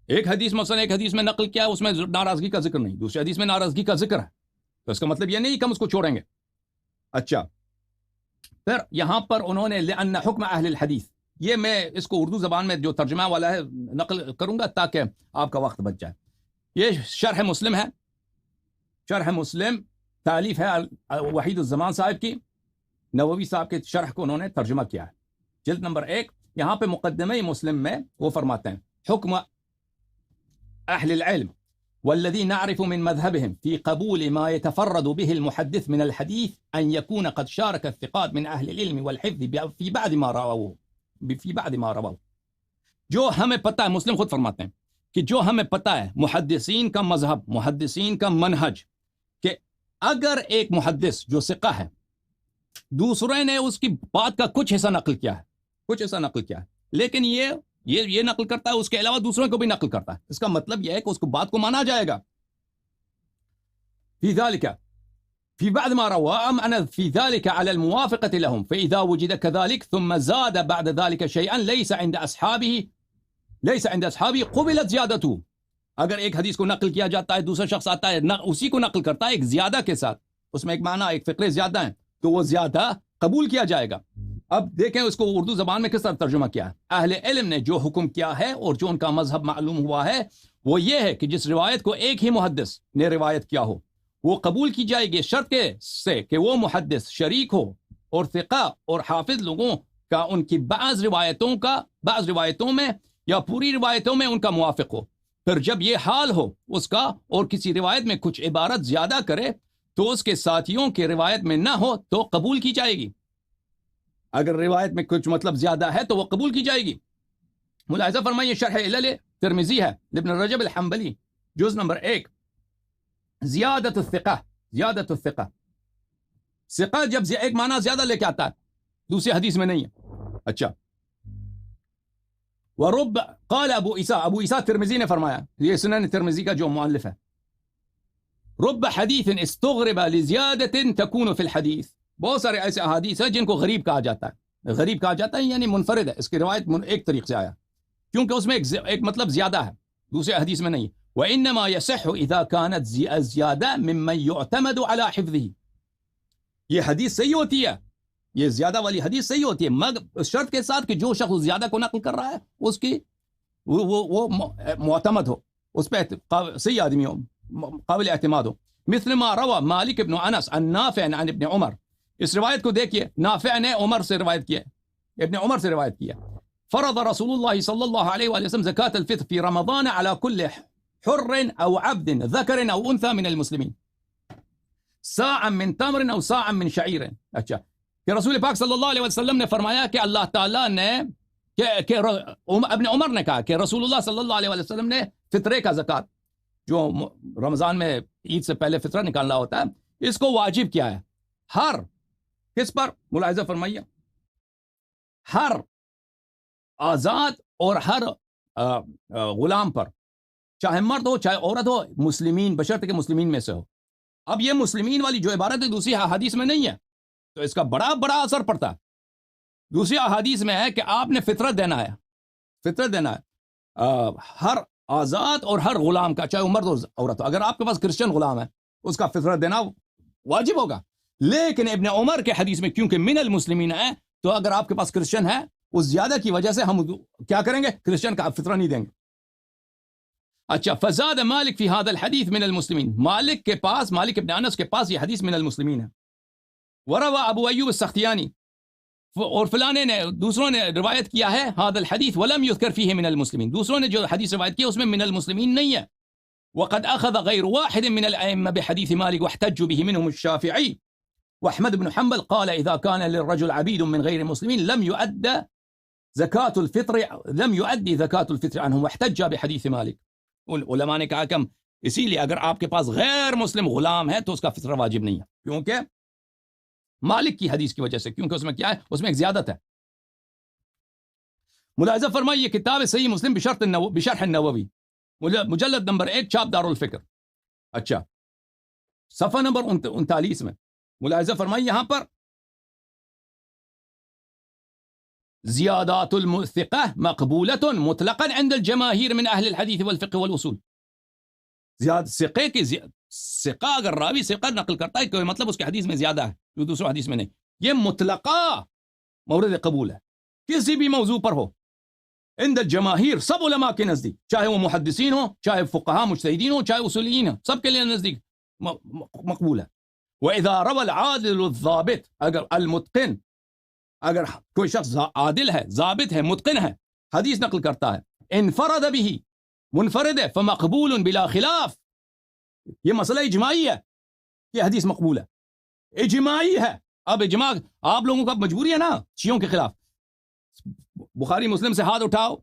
Speaker 2: ایک حدیث مثلا ایک حدیث میں نقل کیا ہے, اس میں ناراضگی کا ذکر نہیں, دوسرے حدیث میں ناراضگی کا ذکر ہے, تو اس کا مطلب یہ نہیں کہ ہم اس کو چھوڑیں گے. اچھا, پھر یہاں پر انہوں نے لأن حکم اہل الحدیث, یہ میں اس کو اردو زبان میں جو ترجمہ والا ہے نقل کروں گا تاکہ آپ کا وقت بچ جائے. یہ شرح مسلم ہے, شرح مسلم تالیف ہے وحید الزمان صاحب کی, نووی صاحب کے شرح کو انہوں نے ترجمہ کیا ہے, جلد نمبر 1. یہاں پہ مقدمہ مسلم میں وہ فرماتے ہیں, حکم اہل العلم والذي نعرف من مذهبهم في قبول ما يتفرد به المحدث من الحديث أن يكون قد شارك الثقات من أهل العلم والحفظ في بعض ما رواه. جو ہمیں پتہ ہے, مسلم خود فرماتے ہیں کہ جو ہمیں پتہ ہے محدثین کا مذہب, محدثین کا منہج, کہ اگر ایک محدث جو ثقہ ہے دوسرے نے اس کی بات کا کچھ حصہ نقل کیا ہے, لیکن یہ نقل کرتا ہے, اس کے علاوہ دوسروں کو بھی نقل کرتا ہے, اس کا مطلب یہ ہے کہ اس کو بات کو مانا جائے گا. في بعد ما روى أمعن في ذلك على الموافقة لهم, فإذا وجد كذلك ثم زاد بعد ذلك شيئا ليس عند أصحابه قبلت زيادته. اگر ایک حدیث کو نقل کیا جاتا ہے, دوسرا شخص آتا ہے اسی کو نقل کرتا ہے ایک زیادہ کے ساتھ, اس میں ایک معنی ایک فقرے زیادہ ہیں, تو وہ زیادہ قبول کیا جائے گا. اب دیکھیں اس کو اردو زبان میں کس طرح ترجمہ کیا ہے. اہل علم نے جو حکم کیا ہے اور جو ان کا مذہب معلوم ہوا ہے وہ یہ ہے کہ جس روایت کو ایک ہی محدث نے روایت کیا ہو وہ قبول کی جائے گی، شرط سے کہ وہ محدث شریک ہو اور ثقہ اور حافظ لوگوں کا ان کی بعض روایتوں میں یا پوری روایتوں میں ان کا موافق ہو. پھر جب یہ حال ہو اس کا اور کسی روایت میں کچھ عبارت زیادہ کرے تو اس کے ساتھیوں کے روایت میں نہ ہو تو قبول کی جائے گی. اگر روایت میں کچھ مطلب زیادہ ہے تو وہ قبول کی جائے گی. ملاحظہ فرمائیے شرح علل ترمذی ہے ابن رجب الحنبلی جز نمبر 1. زیادت الثقہ ثقہ جب ایک معنی زیادہ لے کے آتا ہے دوسری حدیث میں نہیں ہے. اچھا، ورب قال ابو عیسیٰ ترمذی نے فرمایا، یہ سنن ترمذی کا جو مؤلف ہے، رب حدیث استغرب لزیادت تکون فی الحدیث، بہت سارے ایسے احادیث ہیں جن کو غریب کہا جاتا ہے. غریب کہا جاتا ہے یعنی منفرد ہے، اس کی روایت ایک طریق سے آیا کیونکہ اس میں ایک مطلب زیادہ ہے دوسرے حدیث میں نہیں. وَإِنَّمَا يَصِحُّ إِذَا كَانَتْ زِيَادَةٌ مِمَّنْ يُعْتَمَدُ عَلَى حِفْظِهِ، یہ حدیث صحیح ہوتی ہے، یہ زیادہ والی حدیث صحیح ہوتی ہے مگر شرط کے ساتھ کہ جو شخص زیادہ کو نقل کر رہا ہے اس کی وہ معتمد ہو، اس پہ صحیح آدمی ہو، قابل اعتماد ہو. مثل ما روى مالک ابن انس عن نافع عن ابن عمر، اس روایت کو دیکھیے، نافع نے عمر سے روایت کیا، ابن عمر سے روایت کیا. فرض رسول اللہ صلی اللہ علیہ وآلہ وسلم زکاة الفطر في رمضان على كل حر او عبد ذکر او انثى من المسلمین ساعا من تمر او ساعا من شعیر. اچھا، کہ رسول پاک صلی اللہ علیہ وسلم نے فرمایا کہ اللہ تعالیٰ نے کہ ابن عمر نے کہا کہ رسول اللہ صلی اللہ علیہ وسلم نے فطرے کا زکوٰۃ جو رمضان میں عید سے پہلے فطرہ نکالنا ہوتا ہے اس کو واجب کیا ہے ہر کس پر، ملاحظہ فرمائیے، ہر آزاد اور ہر غلام پر، چاہے مرد ہو چاہے عورت ہو، مسلمین بشرط کہ مسلمین میں سے ہو. اب یہ مسلمین والی جو عبارت ہے دوسری حدیث میں نہیں ہے تو اس کا بڑا اثر پڑتا ہے. دوسری حدیث میں ہے کہ آپ نے فطرت دینا ہے ہر آزاد اور ہر غلام کا، چاہے وہ مرد ہو عورت ہو. اگر آپ کے پاس کرسچن غلام ہے اس کا فطرت دینا واجب ہوگا. لیکن ابن عمر کے حدیث میں کیونکہ من المسلمین ہے تو اگر آپ کے پاس کرسچن ہے اس زیادہ کی وجہ سے ہم کیا کریں گے، کرسچن کا فطرہ نہیں دیں گے. اچھا، فزاد مالک فی هذا الحدیث من المسلمین، مالک ابن انس کے پاس یہ حدیث من المسلمین ہے. وروى ابو ایوب السختیانی، اور فلانے نے دوسروں نے روایت کیا ہے هذا الحديث ولم يذكر فيه من المسلمین، دوسروں نے جو حدیث روایت کی اس میں من المسلمین نہیں ہے. وقد اخذ غير واحد من الائمه بحديث مالك واحتجوا به منهم الشافعي واحمد بن حنبل قال اذا كان للرجل عبيد من غير المسلمين لم يؤدي زكاة الفطر عنهم واحتج بحديث مالك. علماء نے کہا کہ اسی لیے اگر آپ کے پاس غیر مسلم غلام ہے تو اس کا فطرہ واجب نہیں ہے، کیونکہ مالک کی حدیث کی وجہ سے، کیونکہ اس میں کیا ہے، اس میں ایک زیادت ہے. ملاحظہ فرمائیے کتاب صحیح مسلم بشرح النووی مجلد نمبر 1 چھاپ دار الفکر. اچھا، صفحہ نمبر 39 میں ملاحظہ فرمائیے یہاں پر زیادات الثقہ مقبولۃ مطلقا عند الجماہیر من اہل الحدیث والفقہ والاصول. ثقہ اگر راوی ثقہ نقل کرتا ہے کوئی مطلب اس کے حدیث میں زیادہ ہے جو دوسرے حدیث میں نہیں، یہ مطلقہ مورد قبول ہے کسی بھی موضوع پر ہو. عند الجماہیر، سب علماء کے نزدیک، چاہے وہ محدثین ہو چاہے فقہاء مجتہدین ہو چاہے اصولیین ہو، سب کے لیے نزدیک مقبول ہے. وَإِذَا رَوَى الْعَادِلُ الضَّابِطُ، اگر المتقن، اگر کوئی شخص عادل ہے، ضابط ہے، متقن ہے، حدیث نقل کرتا ہے، انفرد به، منفرد ہے، فمقبول بلا خلاف، یہ مسئلہ اجماعی ہے کہ حدیث مقبول ہے، اجماعی ہے. اب اجماع آپ لوگوں کا مجبوری ہے نا شیعوں کے خلاف، بخاری مسلم سے ہاتھ اٹھاؤ،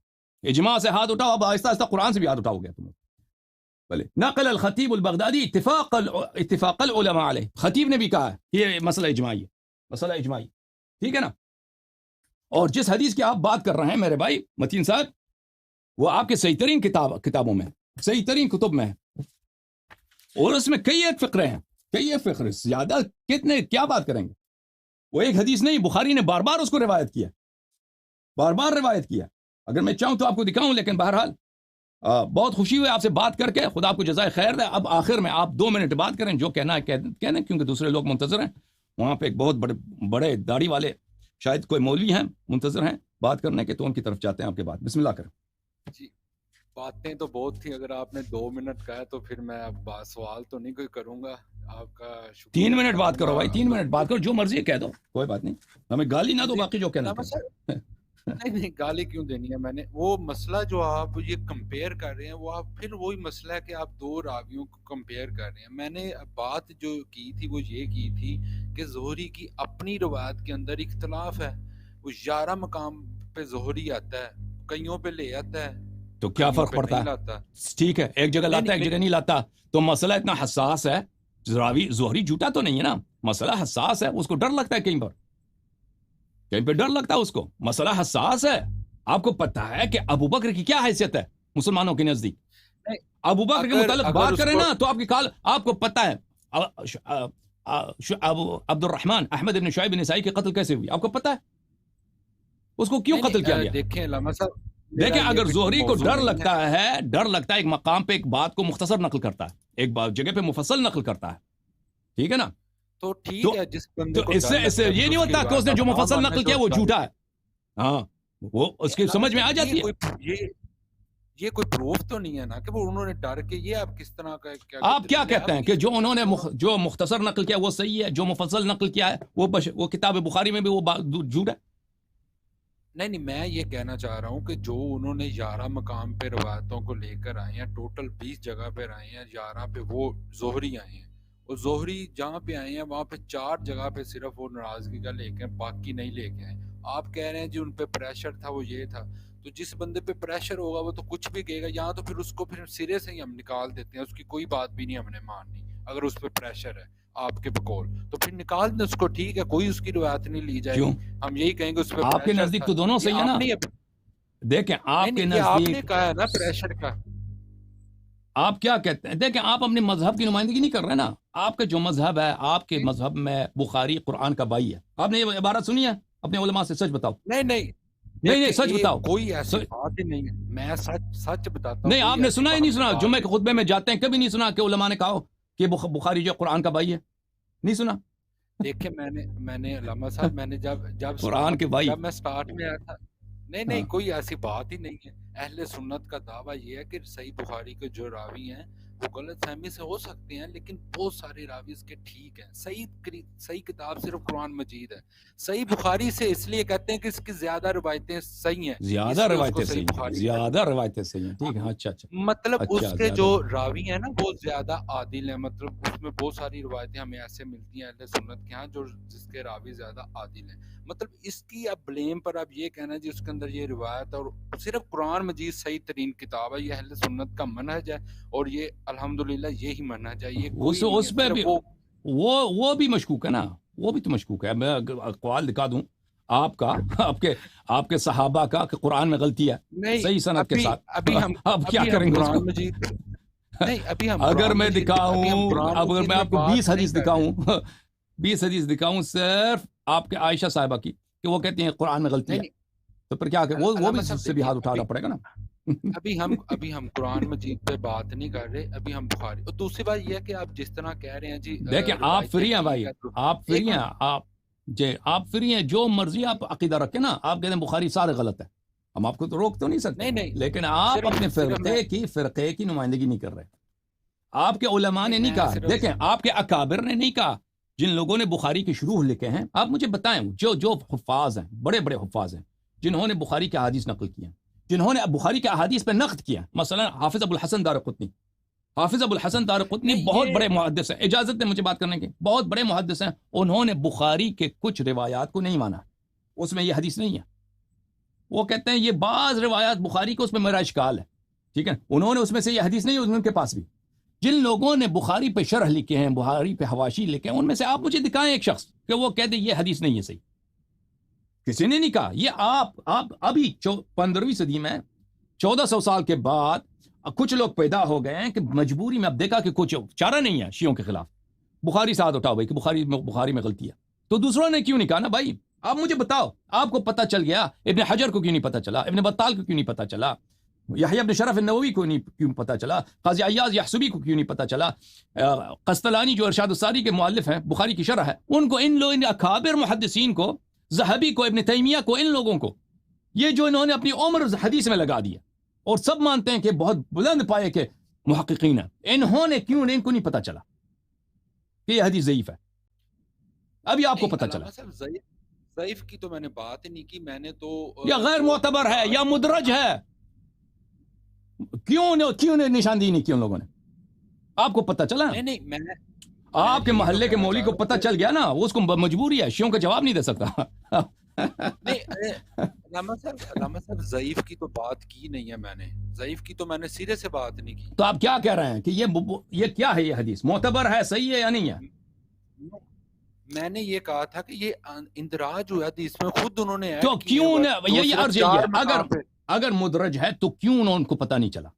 Speaker 2: اجماع سے ہاتھ اٹھاؤ، اب آہستہ آہستہ قرآن سے بھی ہاتھ اٹھاؤ گے تم. بلے نقل الخطیب البغدادی اتفاق العلماء علیہ، خطیب نے بھی کہا ہے کہ یہ مسئلہ اجماعی ہے، مسئلہ اجماعی، ٹھیک ہے نا. اور جس حدیث کی آپ بات کر رہے ہیں میرے بھائی متین صاحب، وہ آپ کے صحیح ترین کتابوں میں، صحیح ترین کتب میں ہے، اور اس میں کئی ایک فقرے ہیں، کئی ایک فقرے، زیادہ کتنے کیا بات کریں گے. وہ ایک حدیث نہیں، بخاری نے بار بار اس کو روایت کیا، بار بار روایت کیا. اگر میں چاہوں تو آپ کو دکھاؤں، لیکن بہرحال بہت خوشی ہوئی آپ سے بات کر کے، خدا آپ کو جزائے خیر دے. اب آخر میں آپ 2 منٹ بات کریں، جو کہنا ہے کہنا، کیونکہ دوسرے لوگ منتظر ہیں. وہاں پہ ایک بہت بڑے داڑھی والے شاید کوئی مولوی ہیں منتظر ہیں بات کرنے کے، تو ان کی طرف جاتے ہیں آپ کے بعد. بسم اللہ کریں.
Speaker 1: جی باتیں تو بہت تھی، اگر آپ نے 2 منٹ کہا تو پھر میں اب سوال تو نہیں کوئی کروں گا. آپ کا شکریہ.
Speaker 2: 3 منٹ بات کرو بھائی، 3 منٹ بات کرو، جو مرضی ہے کہہ دو، کوئی بات نہیں، ہمیں گالی نہ دو، باقی جو کہنا
Speaker 1: نہیں گالی کیوں دینی ہے. میں نے وہ مسئلہ جو آپ یہ کمپیئر کر رہے ہیں، وہ آپ پھر وہی مسئلہ ہے کہ آپ 2 راویوں کو کمپیئر کر رہے ہیں. میں نے بات جو کی تھی وہ یہ کی تھی کہ زہری کی اپنی روایت کے اندر اختلاف ہے. وہ 11 مقام پہ زہری آتا ہے، کئیوں پہ لے آتا ہے،
Speaker 2: تو کیا فرق پڑتا ہے؟ ٹھیک ہے، ایک جگہ لاتا ہے ایک جگہ نہیں لاتا، تو مسئلہ اتنا حساس ہے. راوی زہری جھوٹا تو نہیں ہے نا، مسئلہ حساس ہے، اس کو ڈر لگتا ہے، کہیں پہ ڈر لگتا ہے اس کو. مسئلہ حساس ہے. آپ کو پتا ہے کہ ابو بکر کی کیا حیثیت ہے مسلمانوں کے نزدیک؟ ابو بکر کے متعلق بات کریں نا تو آپ کو پتا ہے عبد الرحمن احمد بن شعیب بن عیسائی کی قتل کیسے ہوئی؟ آپ کو پتا ہے اس کو کیوں قتل کیا گیا؟
Speaker 1: دیکھیں علامہ صاحب،
Speaker 2: دیکھیں اگر زہری کو ڈر لگتا ہے ایک مقام پہ ایک بات کو مختصر نقل کرتا ہے، ایک جگہ پہ مفصل نقل کرتا ہے، ٹھیک ہے نا،
Speaker 1: تو ٹھیک ہے. جس بندے کو
Speaker 2: اس سے یہ نہیں ہوتا کہ اس نے جو مفصل نقل کیا وہ جھوٹا ہے. ہاں وہ اس کی سمجھ میں آ جاتی ہے.
Speaker 1: یہ کوئی پروف تو نہیں ہے نا کہ وہ انہوں نے ڈر کے. یہ آپ کس طرح کا
Speaker 2: آپ کیا کہتے ہیں کہ جو انہوں نے جو مختصر نقل کیا وہ صحیح ہے، جو مفصل نقل کیا ہے وہ کتاب بخاری میں بھی وہ جھوٹ ہے؟
Speaker 1: نہیں میں یہ کہنا چاہ رہا ہوں کہ جو انہوں نے 11 مقام پہ روایتوں کو لے کر آئے ہیں، ٹوٹل 20 جگہ پہ آئے ہیں، 11 پہ وہ زہری آئے ہیں، اور زہری جہاں پہ آئے ہیں وہاں پہ 4 جگہ پہ صرف وہ ناراضگی کا لے کے، باقی نہیں لے کے آئے. آپ کہہ رہے ہیں جی ان پہ پریشر تھا، وہ یہ تھا. تو جس بندے پہ پریشر ہوگا وہ تو کچھ بھی کہے گا. یہاں تو پھر اس کو پھر سرے سے ہی ہم نکال دیتے ہیں، اس کی کوئی بات بھی نہیں ہم نے ماننی. اگر اس پہ پریشر ہے آپ کے بقول تو پھر نکال دیں اس کو، ٹھیک ہے، کوئی اس کی روایت نہیں لی جائے گی. ہم یہی کہیں گے اس پہ
Speaker 2: آپ کے نزدیک تو دونوں صحیح ہے نا. دیکھیں آپ کے نزدیک
Speaker 1: آپ نے کہا ہے نا پریشر کا.
Speaker 2: آپ کیا کہتے ہیں؟ دیکھیں آپ اپنے مذہب کی نمائندگی نہیں کر رہے نا. آپ کا جو مذہب ہے، آپ کے مذہب میں بخاری قرآن کا بھائی ہے. آپ نے یہ عبارت سنی ہے اپنے علماء سے؟ سچ بتاؤ. نہیں سچ بتاؤ.
Speaker 1: کوئی ایسی بات ہی نہیں ہے، میں سچ بتاتا ہوں.
Speaker 2: نہیں آپ نے سنا ہی نہیں سنا. جمعے کے خطبے میں جاتے ہیں، کبھی نہیں سنا کہ علماء نے کہا کہ بخاری جو قرآن کا بھائی ہے؟ نہیں سنا.
Speaker 1: دیکھیں میں نے علامہ صاحب، میں نے جب
Speaker 2: قرآن کے بھائی،
Speaker 1: جب میں سٹارٹ میں آیا تھا، نہیں کوئی ایسی بات ہی نہیں ہے. اہل سنت کا دعویٰ یہ ہے کہ صحیح بخاری کے جو راوی ہیں وہ غلط فہمی سے ہو سکتے ہیں، لیکن بہت سارے راوی اس کے ٹھیک ہیں. صحیح کتاب صرف قرآن مجید ہے. صحیح بخاری سے اس لیے کہتے ہیں کہ اس کی زیادہ روایتیں صحیح ہیں،
Speaker 2: زیادہ روایتیں صحیح ہیں. ٹھیک ہے، اچھا
Speaker 1: مطلب اس کے جو راوی ہیں نا وہ زیادہ عادل ہیں. مطلب اس میں بہت ساری روایتیں ہمیں ایسے ملتی ہیں اہل سنت کے ہاں جس کے راوی زیادہ عادل ہیں. مطلب اس کی اب بلیم پر اب یہ کہنا جی اس کے اندر یہ روایت اور صرف قرآن مجید صحیح ترین کتاب ہے، یہ اہل سنت کا منہج ہے، اور یہ الحمدللہ یہی منہج ہے. یہ
Speaker 2: اس میں بھی وہ بھی مشکوک ہے نا، وہ بھی تو مشکوک ہے. میں اقوال دکھا دوں آپ کا، آپ کے صحابہ کا کہ قرآن میں غلطی ہے صحیح سند کے ساتھ. اب کیا کریں گے
Speaker 1: قرآن مجید؟
Speaker 2: اگر میں دکھاؤں، اگر میں آپ کو 20 حدیث دکھاؤں 20 حدیث دکھاؤں صرف آپ کے عائشہ صاحبہ کی کہ وہ کہتی ہیں قرآن میں غلطی ہے، تو پھر کیا وہ بھی سے بھی ہاتھ اٹھانا پڑے گا نا.
Speaker 1: ابھی ہم قرآن مجید پہ بات نہیں کر رہے، ابھی ہم بخاری. اور دوسری بات یہ ہے کہ آپ جس طرح کہہ رہے ہیں جی،
Speaker 2: دیکھیں آپ فری ہیں بھائی، آپ فری ہیں، آپ فری ہیں، جو مرضی آپ عقیدہ رکھیں نا. آپ کہتے ہیں بخاری سارے غلط ہے، ہم آپ کو تو روک تو نہیں سکتے، لیکن آپ اپنے فرقے کی نمائندگی نہیں کر رہے. آپ کے علماء نے نہیں کہا، دیکھیں آپ کے اکابر نے نہیں کہا، جن لوگوں نے بخاری کی شروح لکھے ہیں. آپ مجھے بتائیں جو حفاظ ہیں، بڑے بڑے حفاظ ہیں، جنہوں نے بخاری کے احادیث نقل کیے ہیں، جنہوں نے بخاری کے احادیث پہ نقد کیا، مثلا حافظ ابو الحسن دارقطنی بہت بڑے محدث ہیں. اجازت دیں مجھے بات کرنے کی. بہت بڑے محدث ہیں، انہوں نے بخاری کے کچھ روایات کو نہیں مانا، اس میں یہ حدیث نہیں ہے. وہ کہتے ہیں یہ بعض روایات بخاری کو اس میں میرا اشکال ہے، ٹھیک ہے. انہوں نے اس میں سے یہ حدیث نہیں، ان کے پاس بھی. جن لوگوں نے بخاری پہ شرح لکھے ہیں، بخاری پہ حواشی لکھے ہیں، ان میں سے آپ مجھے دکھائیں ایک شخص کہ وہ کہہ دے یہ حدیث نہیں ہے صحیح. کسی نے نہیں کہا. یہ آپ ابھی 15ویں صدی میں 1400 سال کے بعد کچھ لوگ پیدا ہو گئے ہیں کہ مجبوری میں اب دیکھا کہ کچھ چارہ نہیں ہے شیعوں کے خلاف، بخاری سے ہاتھ اٹھاؤ بھائی کہ بخاری میں غلطی ہے. تو دوسروں نے کیوں نہیں کہا نا بھائی؟ آپ مجھے بتاؤ، آپ کو پتہ چل گیا، ابن حجر کو کیوں نہیں پتہ چلا، ابن بطال کو کیوں نہیں پتہ چلا، یحییٰ ابن شرف النووی کو کیوں پتہ چلا، قاضی عیاض یحسبی کو کیوں نہیں پتہ چلا، قسطلانی جو ارشاد الساری کے مؤلف ہیں، بخاری کی شرح ہے، ان کو، ان اکابر محدثین کو ذہبی کو، ابن تیمیہ کو، ان لوگوں کو، یہ جو انہوں نے اپنی عمر حدیث میں لگا دیا اور سب مانتے ہیں کہ بہت بلند پائے کے محققین ہیں، انہوں نے کیوں نہیں، ان کو نہیں پتا چلا کہ یہ حدیث ضعیف ہے؟ ابھی آپ کو پتا چلا؟
Speaker 1: ضعیف کی تو میں نے بات ہی نہیں کی، میں نے تو
Speaker 2: یا غیر معتبر ہے یا مدرج ہے، کیوں نے نشاندہی نہیں کی ان لوگوں نے؟ آپ کو پتا چلا؟
Speaker 1: نہیں میں
Speaker 2: آپ کے محلے کے مولوی کو پتا چل گیا نا، اس کو مجبوری ہے، شیعوں کا جواب نہیں دے سکتا۔
Speaker 1: نہیں علامہ صاحب ضعیف کی تو بات کی نہیں ہے میں نے، ضعیف کی تو میں نے سیدھے سے بات نہیں کی۔
Speaker 2: تو آپ کیا کہہ رہے ہیں کہ یہ کیا ہے؟ یہ حدیث معتبر ہے، صحیح ہے یا نہیں ہے؟
Speaker 1: میں نے یہ کہا تھا کہ یہ اندراج ہوا حدیث میں، خود انہوں نے
Speaker 2: تو کیوں یہی عرض ہے، اگر مدرج ہے تو کیوں ان کو پتا نہیں چلا؟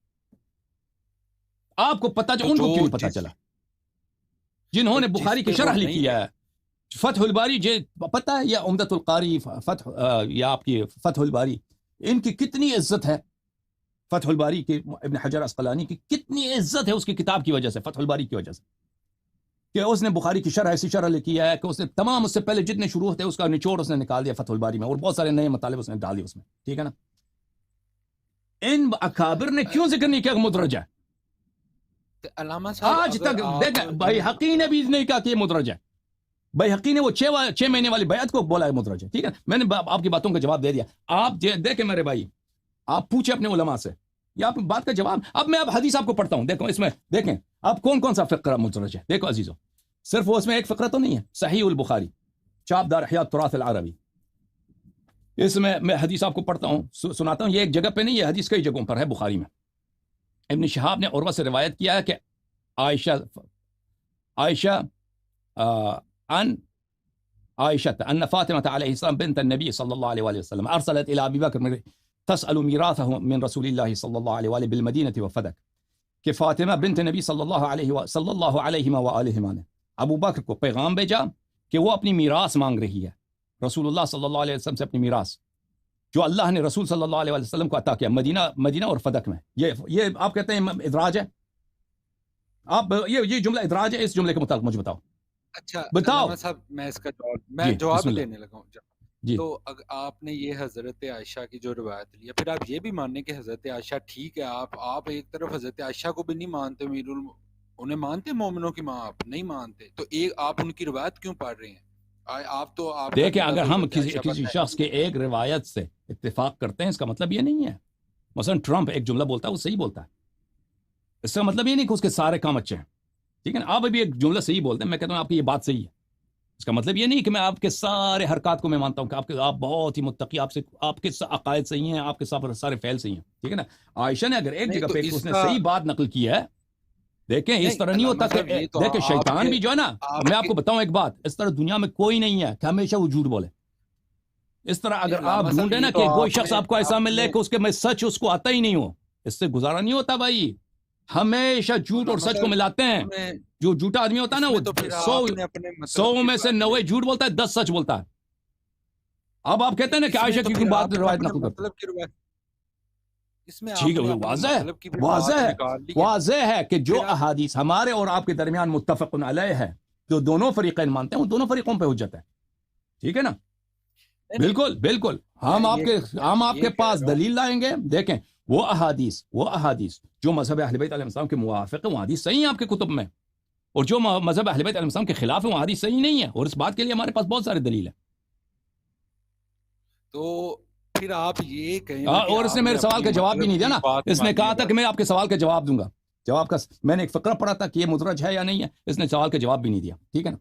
Speaker 2: آپ کو پتا ان کو کیوں پتا چلا؟ جنہوں نے بخاری کی شرح لکھی ہے، فتح الباری، پتہ ہے یا عمدۃ القاری، یا آپ کی فتح الباری، ان کی کتنی عزت ہے؟ فتح الباری کی ابن حجر عسقلانی کی کتنی عزت ہے اس کی کتاب کی وجہ سے، فتح الباری کی وجہ سے، کہ اس نے بخاری کی شرح ایسی شرح لکھی ہے کہ اس نے تمام اس سے پہلے جتنے شروع تھے اس کا نچوڑ اس نے نکال دیا فتح الباری میں، اور بہت سارے نئے مطالب اس نے ڈال دیے اس میں، ٹھیک ہے نا؟ ان اکابر نے کیوں ذکر نہیں کیا مدرج ہے؟
Speaker 1: علامہ صاحب
Speaker 2: آج تک دیکھیں، بیہقی نے بھی نہیں کہا کہ یہ مدرج ہے، بیہقی نے وہ 6 مہینے والی بیعت کو بولا ہے مدرج ہے، ٹھیک ہے؟ میں نے آپ کی باتوں کا جواب دے دیا۔ آپ دیکھیں میرے بھائی، آپ پوچھیں اپنے علماء سے، یا آپ بات کا جواب، اب میں حدیث آپ کو پڑھتا ہوں، دیکھو اس میں، دیکھیں اب کون سا فقرہ مدرج ہے، دیکھو عزیزو، صرف وہ اس میں ایک فقرہ تو نہیں ہے، صحیح البخاری، چاپ دار احیاء التراث العربی، اس میں حدیث آپ کو پڑھتا ہوں، سناتا ہوں، یہ ایک جگہ پہ نہیں ہے، حدیث کئی جگہوں پر ہے بخاری میں۔ ابن شہاب نے عروہ سے روایت کیا ہے کہ عائشہ ان فاطمة علیہ السلام بنت النبی صلی اللہ علیہ وآلہ وسلم ارسلت الى ابی بکر تسأل میراثه من رسول اللہ صلی اللہ علیہ وآلہ بالمدینہ وفدک، کہ فاطمہ بنت نبی صلی اللہ علیہ وآلہ نے ابو بکر کو پیغام بھیجا کہ وہ اپنی میراث مانگ رہی ہے، رسول اللہ صلی اللہ علیہ وسلم سے اپنی میراث جو اللہ نے رسول صلی اللہ علیہ وسلم کو عطا کیا مدینہ اور فدق میں۔ یہ آپ کہتے ہیں ادراج ہے؟ آپ یہ جملہ ادراج ہے؟ اس جملے کے مطابق مجھے بتاؤ۔
Speaker 1: اچھا
Speaker 2: بتاؤ
Speaker 1: صاحب، میں اس کا جواب دینے لگا ہوں
Speaker 2: جی۔
Speaker 1: تو آپ نے یہ حضرت عائشہ کی جو روایت لی ہے، پھر آپ یہ بھی ماننے کہ حضرت عائشہ ٹھیک ہے، آپ ایک طرف حضرت عائشہ کو بھی نہیں مانتے، انہیں مانتے مومنوں کی ماں، آپ نہیں مانتے، تو آپ ان کی روایت کیوں پڑھ رہے ہیں؟ آپ تو
Speaker 2: دیکھیں، اگر ہم کسی شخص کے ایک روایت سے اتفاق کرتے ہیں، اس کا مطلب یہ نہیں ہے، مثلا ٹرمپ ایک جملہ بولتا ہے وہ صحیح بولتا ہے، اس کا مطلب یہ نہیں کہ اس کے سارے کام اچھے ہیں، ٹھیک ہے نا؟ آپ ابھی ایک جملہ صحیح بولتے ہیں، میں کہتا ہوں آپ کی یہ بات صحیح ہے، اس کا مطلب یہ نہیں کہ میں آپ کے سارے حرکات کو میں مانتا ہوں کہ آپ بہت ہی متقی، آپ کے عقائد صحیح ہیں، آپ کے سارے فعل صحیح ہیں، ٹھیک ہے نا؟ عائشہ نے اگر ایک جگہ پہ اس نے صحیح بات نقل کی ہے، دیکھیں اس طرح نہیں ہوتا کہ دیکھیں شیطان بھی جو ہے نا، میں آپ کو بتاؤں ایک بات، اس طرح دنیا میں کوئی نہیں ہے کہ ہمیشہ وہ جھوٹ بولے، اس طرح اگر آپ ڈھونڈیں نا کہ کوئی شخص آپ کو ایسا ملے کہ اس کے میں سچ اس کو آتا ہی نہیں ہو، اس سے گزارا نہیں ہوتا بھائی، ہمیشہ جھوٹ اور سچ کو ملاتے ہیں، جو جھوٹا آدمی ہوتا ہے نا وہ 100 میں سے 90 جھوٹ بولتا ہے، 10 سچ بولتا ہے۔ اب آپ کہتے ہیں نا کہ عائشہ کی کوئی بات روایت نقل کرتے، ٹھیک ہے، واضح ہے کہ جو احادیث ہمارے اور آپ کے درمیان متفق علیہ ہے، جو دونوں فریقین مانتے ہیں، وہ دونوں فریقوں پہ حجت ہے، ٹھیک ہے نا؟ بالکل ہم آپ کے پاس دلیل لائیں گے، دیکھیں وہ احادیث جو مذہب اہل بیت علیہ السلام کے موافق ہے، وہ حدیث صحیح ہیں آپ کے کتب میں، اور جو مذہب اہل بیت علیہ السلام کے خلاف ہے وہ حدیث صحیح نہیں ہے، اور اس بات کے لیے ہمارے پاس بہت سارے دلیل ہیں۔ تو
Speaker 1: پھر آپ یہ کہیں،
Speaker 2: اور اس نے میرے سوال کا جواب بھی نہیں دیا نا، اس نے کہا تھا کہ میں آپ کے سوال کا جواب دوں گا، جواب کا میں نے ایک فقرہ پڑھا تھا کہ یہ مدرج ہے یا نہیں ہے، اس نے سوال کا جواب بھی نہیں دیا، ٹھیک ہے نا؟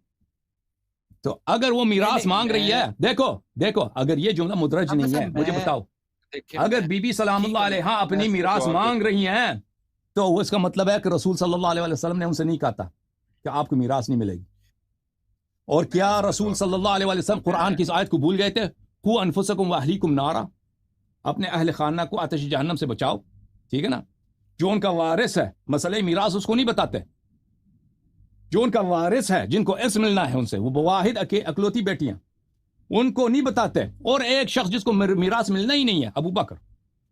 Speaker 2: تو اگر وہ میراث مانگ رہی ہے، دیکھو اگر یہ جملہ مدرج نہیں ہے، مجھے بتاؤ، اگر بی بی سلام اللہ علیہ اپنی میراث مانگ رہی ہیں تو وہ اس کا مطلب ہے کہ رسول صلی اللہ علیہ وسلم نے ان سے نہیں کہا تھا کہ آپ کو میراث نہیں ملے گی، اور کیا رسول صلی اللہ علیہ وسلم قرآن کی اس آیت کو بھول گئے تھے، قوا انفسکم واہلیکم نارا، اپنے اہل خانہ کو آتش جہنم سے بچاؤ، ٹھیک ہے نا؟ جو ان کا وارث ہے، مسئلہ میراث اس کو نہیں بتاتے، جو ان کا وارث ہے، جن کو ارث ملنا ہے ان سے، وہ واحد اکلوتی بیٹیاں، ان کو نہیں بتاتے، اور ایک شخص جس کو میراث ملنا ہی نہیں ہے، ابو بکر،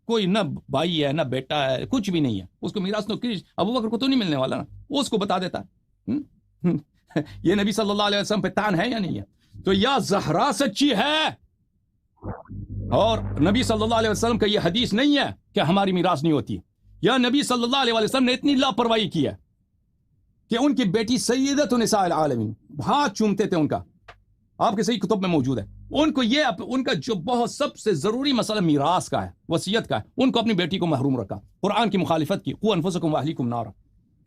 Speaker 2: کوئی نہ بھائی ہے نہ بیٹا ہے، کچھ بھی نہیں ہے، اس کو میراث تو ابو بکر کو تو نہیں ملنے والا نا، وہ اس کو بتا دیتا ہے۔ یہ نبی صلی اللہ علیہ وسلم پہ تان ہے یا نہیں ہے؟ تو یا زہرا سچی ہے اور نبی صلی اللہ علیہ وسلم کا یہ حدیث نہیں ہے کہ ہماری میراث نہیں ہوتی. یا نبی صلی اللہ علیہ وسلم نے اتنی لاپرواہی کی ہے کہ ان کی بیٹی سیدۃ نساء العالمین ہاتھ چومتے تھے ان کا, آپ کے صحیح کتب میں موجود ہے. ان کو یہ ان کا جو بہت سب سے ضروری مسئلہ میراث کا ہے, وصیت کا ہے, ان کو اپنی بیٹی کو محروم رکھا, قرآن کی مخالفت کی. قوا انفسکم واہلیکم نارا,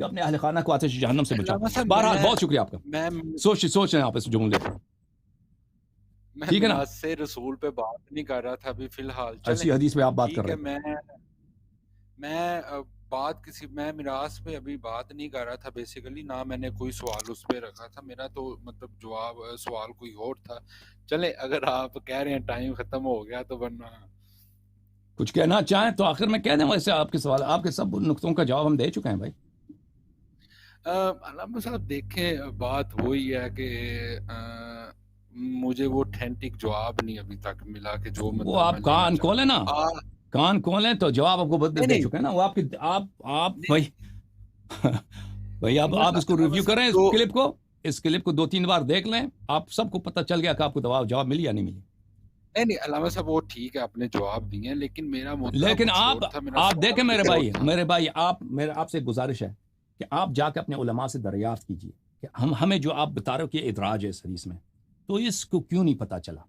Speaker 2: کہ اپنے اہل خانہ کو آتش جہنم سے بچاؤ. بہرحال بہت شکریہ آپ کا, سوچ رہے ہیں آپ اس جملے کو, ٹھیک ہے نا.
Speaker 1: سے رسول پہ بات نہیں کر رہا تھا ابھی فی الحال,
Speaker 2: ایسی حدیث پہ آپ بات کر رہے ہیں.
Speaker 1: میں بات میں میراث پہ ابھی بات نہیں کر رہا تھا بیسیکلی, نہ میں نے کوئی سوال اس پہ رکھا تھا. میرا تو مطلب جواب سوال کوئی اور تھا. چلے اگر آپ کہہ رہے ہیں ٹائم ختم ہو گیا تو ورنہ
Speaker 2: کچھ کہنا چاہیں تو آخر میں کہہ دیں. ویسے آپ کے سوال, آپ کے سب نقطوں کا جواب ہم دے چکے ہیں بھائی.
Speaker 1: علامہ صاحب دیکھیں, بات وہی ہے کہ مجھے وہ اتھینٹک جواب نہیں ابھی تک ملا کہ جو مطلب
Speaker 2: وہ آپ کان کھولیں نا, کان کھولیں تو جواب آپ کو دے چکے ہیں نا. وہ آپ کی آپ بھائی آپ اس کو ریویو کریں اس کلپ کو, اس کلپ کو 2-3 بار دیکھ لیں, آپ سب کو پتہ چل گیا کہ آپ کو جواب ملی یا نہیں ملی.
Speaker 1: نہیں علامہ صاحب وہ ٹھیک ہے, آپ نے جواب دیے ہیں, لیکن میرا
Speaker 2: لیکن آپ دیکھیں میرے بھائی آپ سے گزارش ہے کہ آپ جا کے اپنے علماء سے دریافت کیجئے کہ ہمیں جو آپ بتا رہے ہو کہ ادراج ہے اس حدیث میں, تو اس کو کیوں نہیں پتا چلا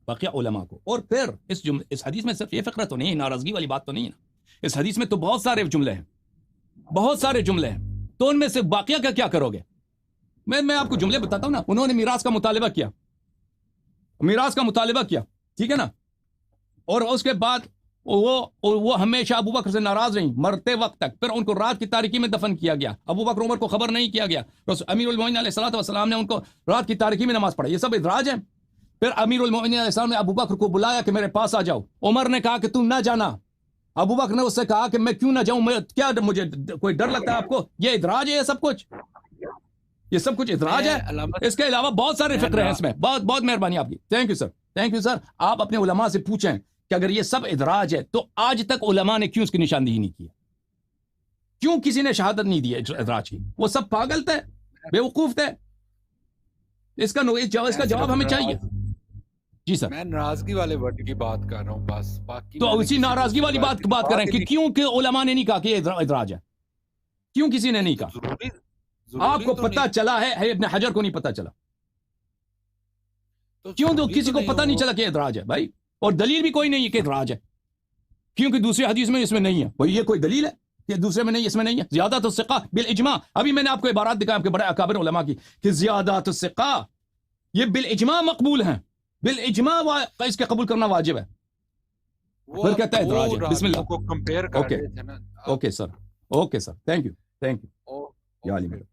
Speaker 2: باقی علماء کو. اور پھر اس حدیث میں صرف یہ فقرہ تو نہیں ہے, ناراضگی والی بات تو نہیں ہے نا. اس حدیث میں تو بہت سارے جملے ہیں, بہت سارے جملے ہیں, تو ان میں سے باقیہ کا کیا کرو گے؟ میں آپ کو جملے بتاتا ہوں نا. انہوں نے میراث کا مطالبہ کیا, ٹھیک ہے نا, اور اس کے بعد وہ ہمیشہ ابو بکر سے ناراض رہیں مرتے وقت تک. پھر ان کو رات کی تاریکی میں دفن کیا گیا, ابو بکر عمر کو خبر نہیں کیا گیا. امیر المومنین علیہ الصلوۃ والسلام نے ان کو رات کی تاریکی میں نماز پڑھائی. یہ سب ادراج ہے. پھر امیر المومنین علیہ السلام نے ابو بکر کو بلایا کہ میرے پاس آ جاؤ. عمر نے کہا کہ تم نہ جانا. ابو بکر نے اس سے کہا کہ میں کیوں نہ جاؤں, کیا مجھے کوئی ڈر لگتا ہے آپ کو؟ یہ ادراج ہے, یہ سب کچھ ادراج ہے. اس کے علاوہ بہت سارے فقرے ہیں اس میں. بہت مہربانی آپ کی, تھینک یو سر. آپ اپنے علماء سے پوچھیں کہ اگر یہ سب ادراج ہے تو آج تک علماء نے کیوں اس کی نشاندہی نہیں کی, کیوں کسی نے شہادت نہیں دی ادراج کی؟ وہ سب پاگل تھے, بے وقوف تھے. اس کا جواب ہمیں چاہیے. جی سر,
Speaker 1: میں ناراضگی والے ورڈ کی بات کر رہا ہوں بس, باقی
Speaker 2: تو اسی ناراضگی والی بات کریں کہ کیوں کہ علماء نے نہیں کہا کہ یہ ادراج ہے, کیوں کسی نے نہیں کہا؟ آپ کو پتا چلا ہے, ابن حجر کو نہیں پتا چلا. کیوں تو کسی کو پتا نہیں چلا کہ ادراج ہے بھائی, اور دلیل بھی کوئی نہیں ہے کہ ادراج ہے, کیونکہ دوسری حدیث میں اس میں نہیں ہے. بھائی یہ کوئی دلیل ہے کہ دوسرے میں نہیں, اس میں نہیں ہے؟ زیادۃ الثقہ بالاجماع, ابھی میں نے آپ کو عبارات دکھایا کہ بڑے اکابر علماء کی کہ زیادۃ الثقہ یہ بالاجماع مقبول ہیں, بالاجماع اس کے قبول کرنا واجب ہے. پھر کہتا ہے ادراج ہے. بسم اللہ. Okay sir, thank you. یا علی میرے.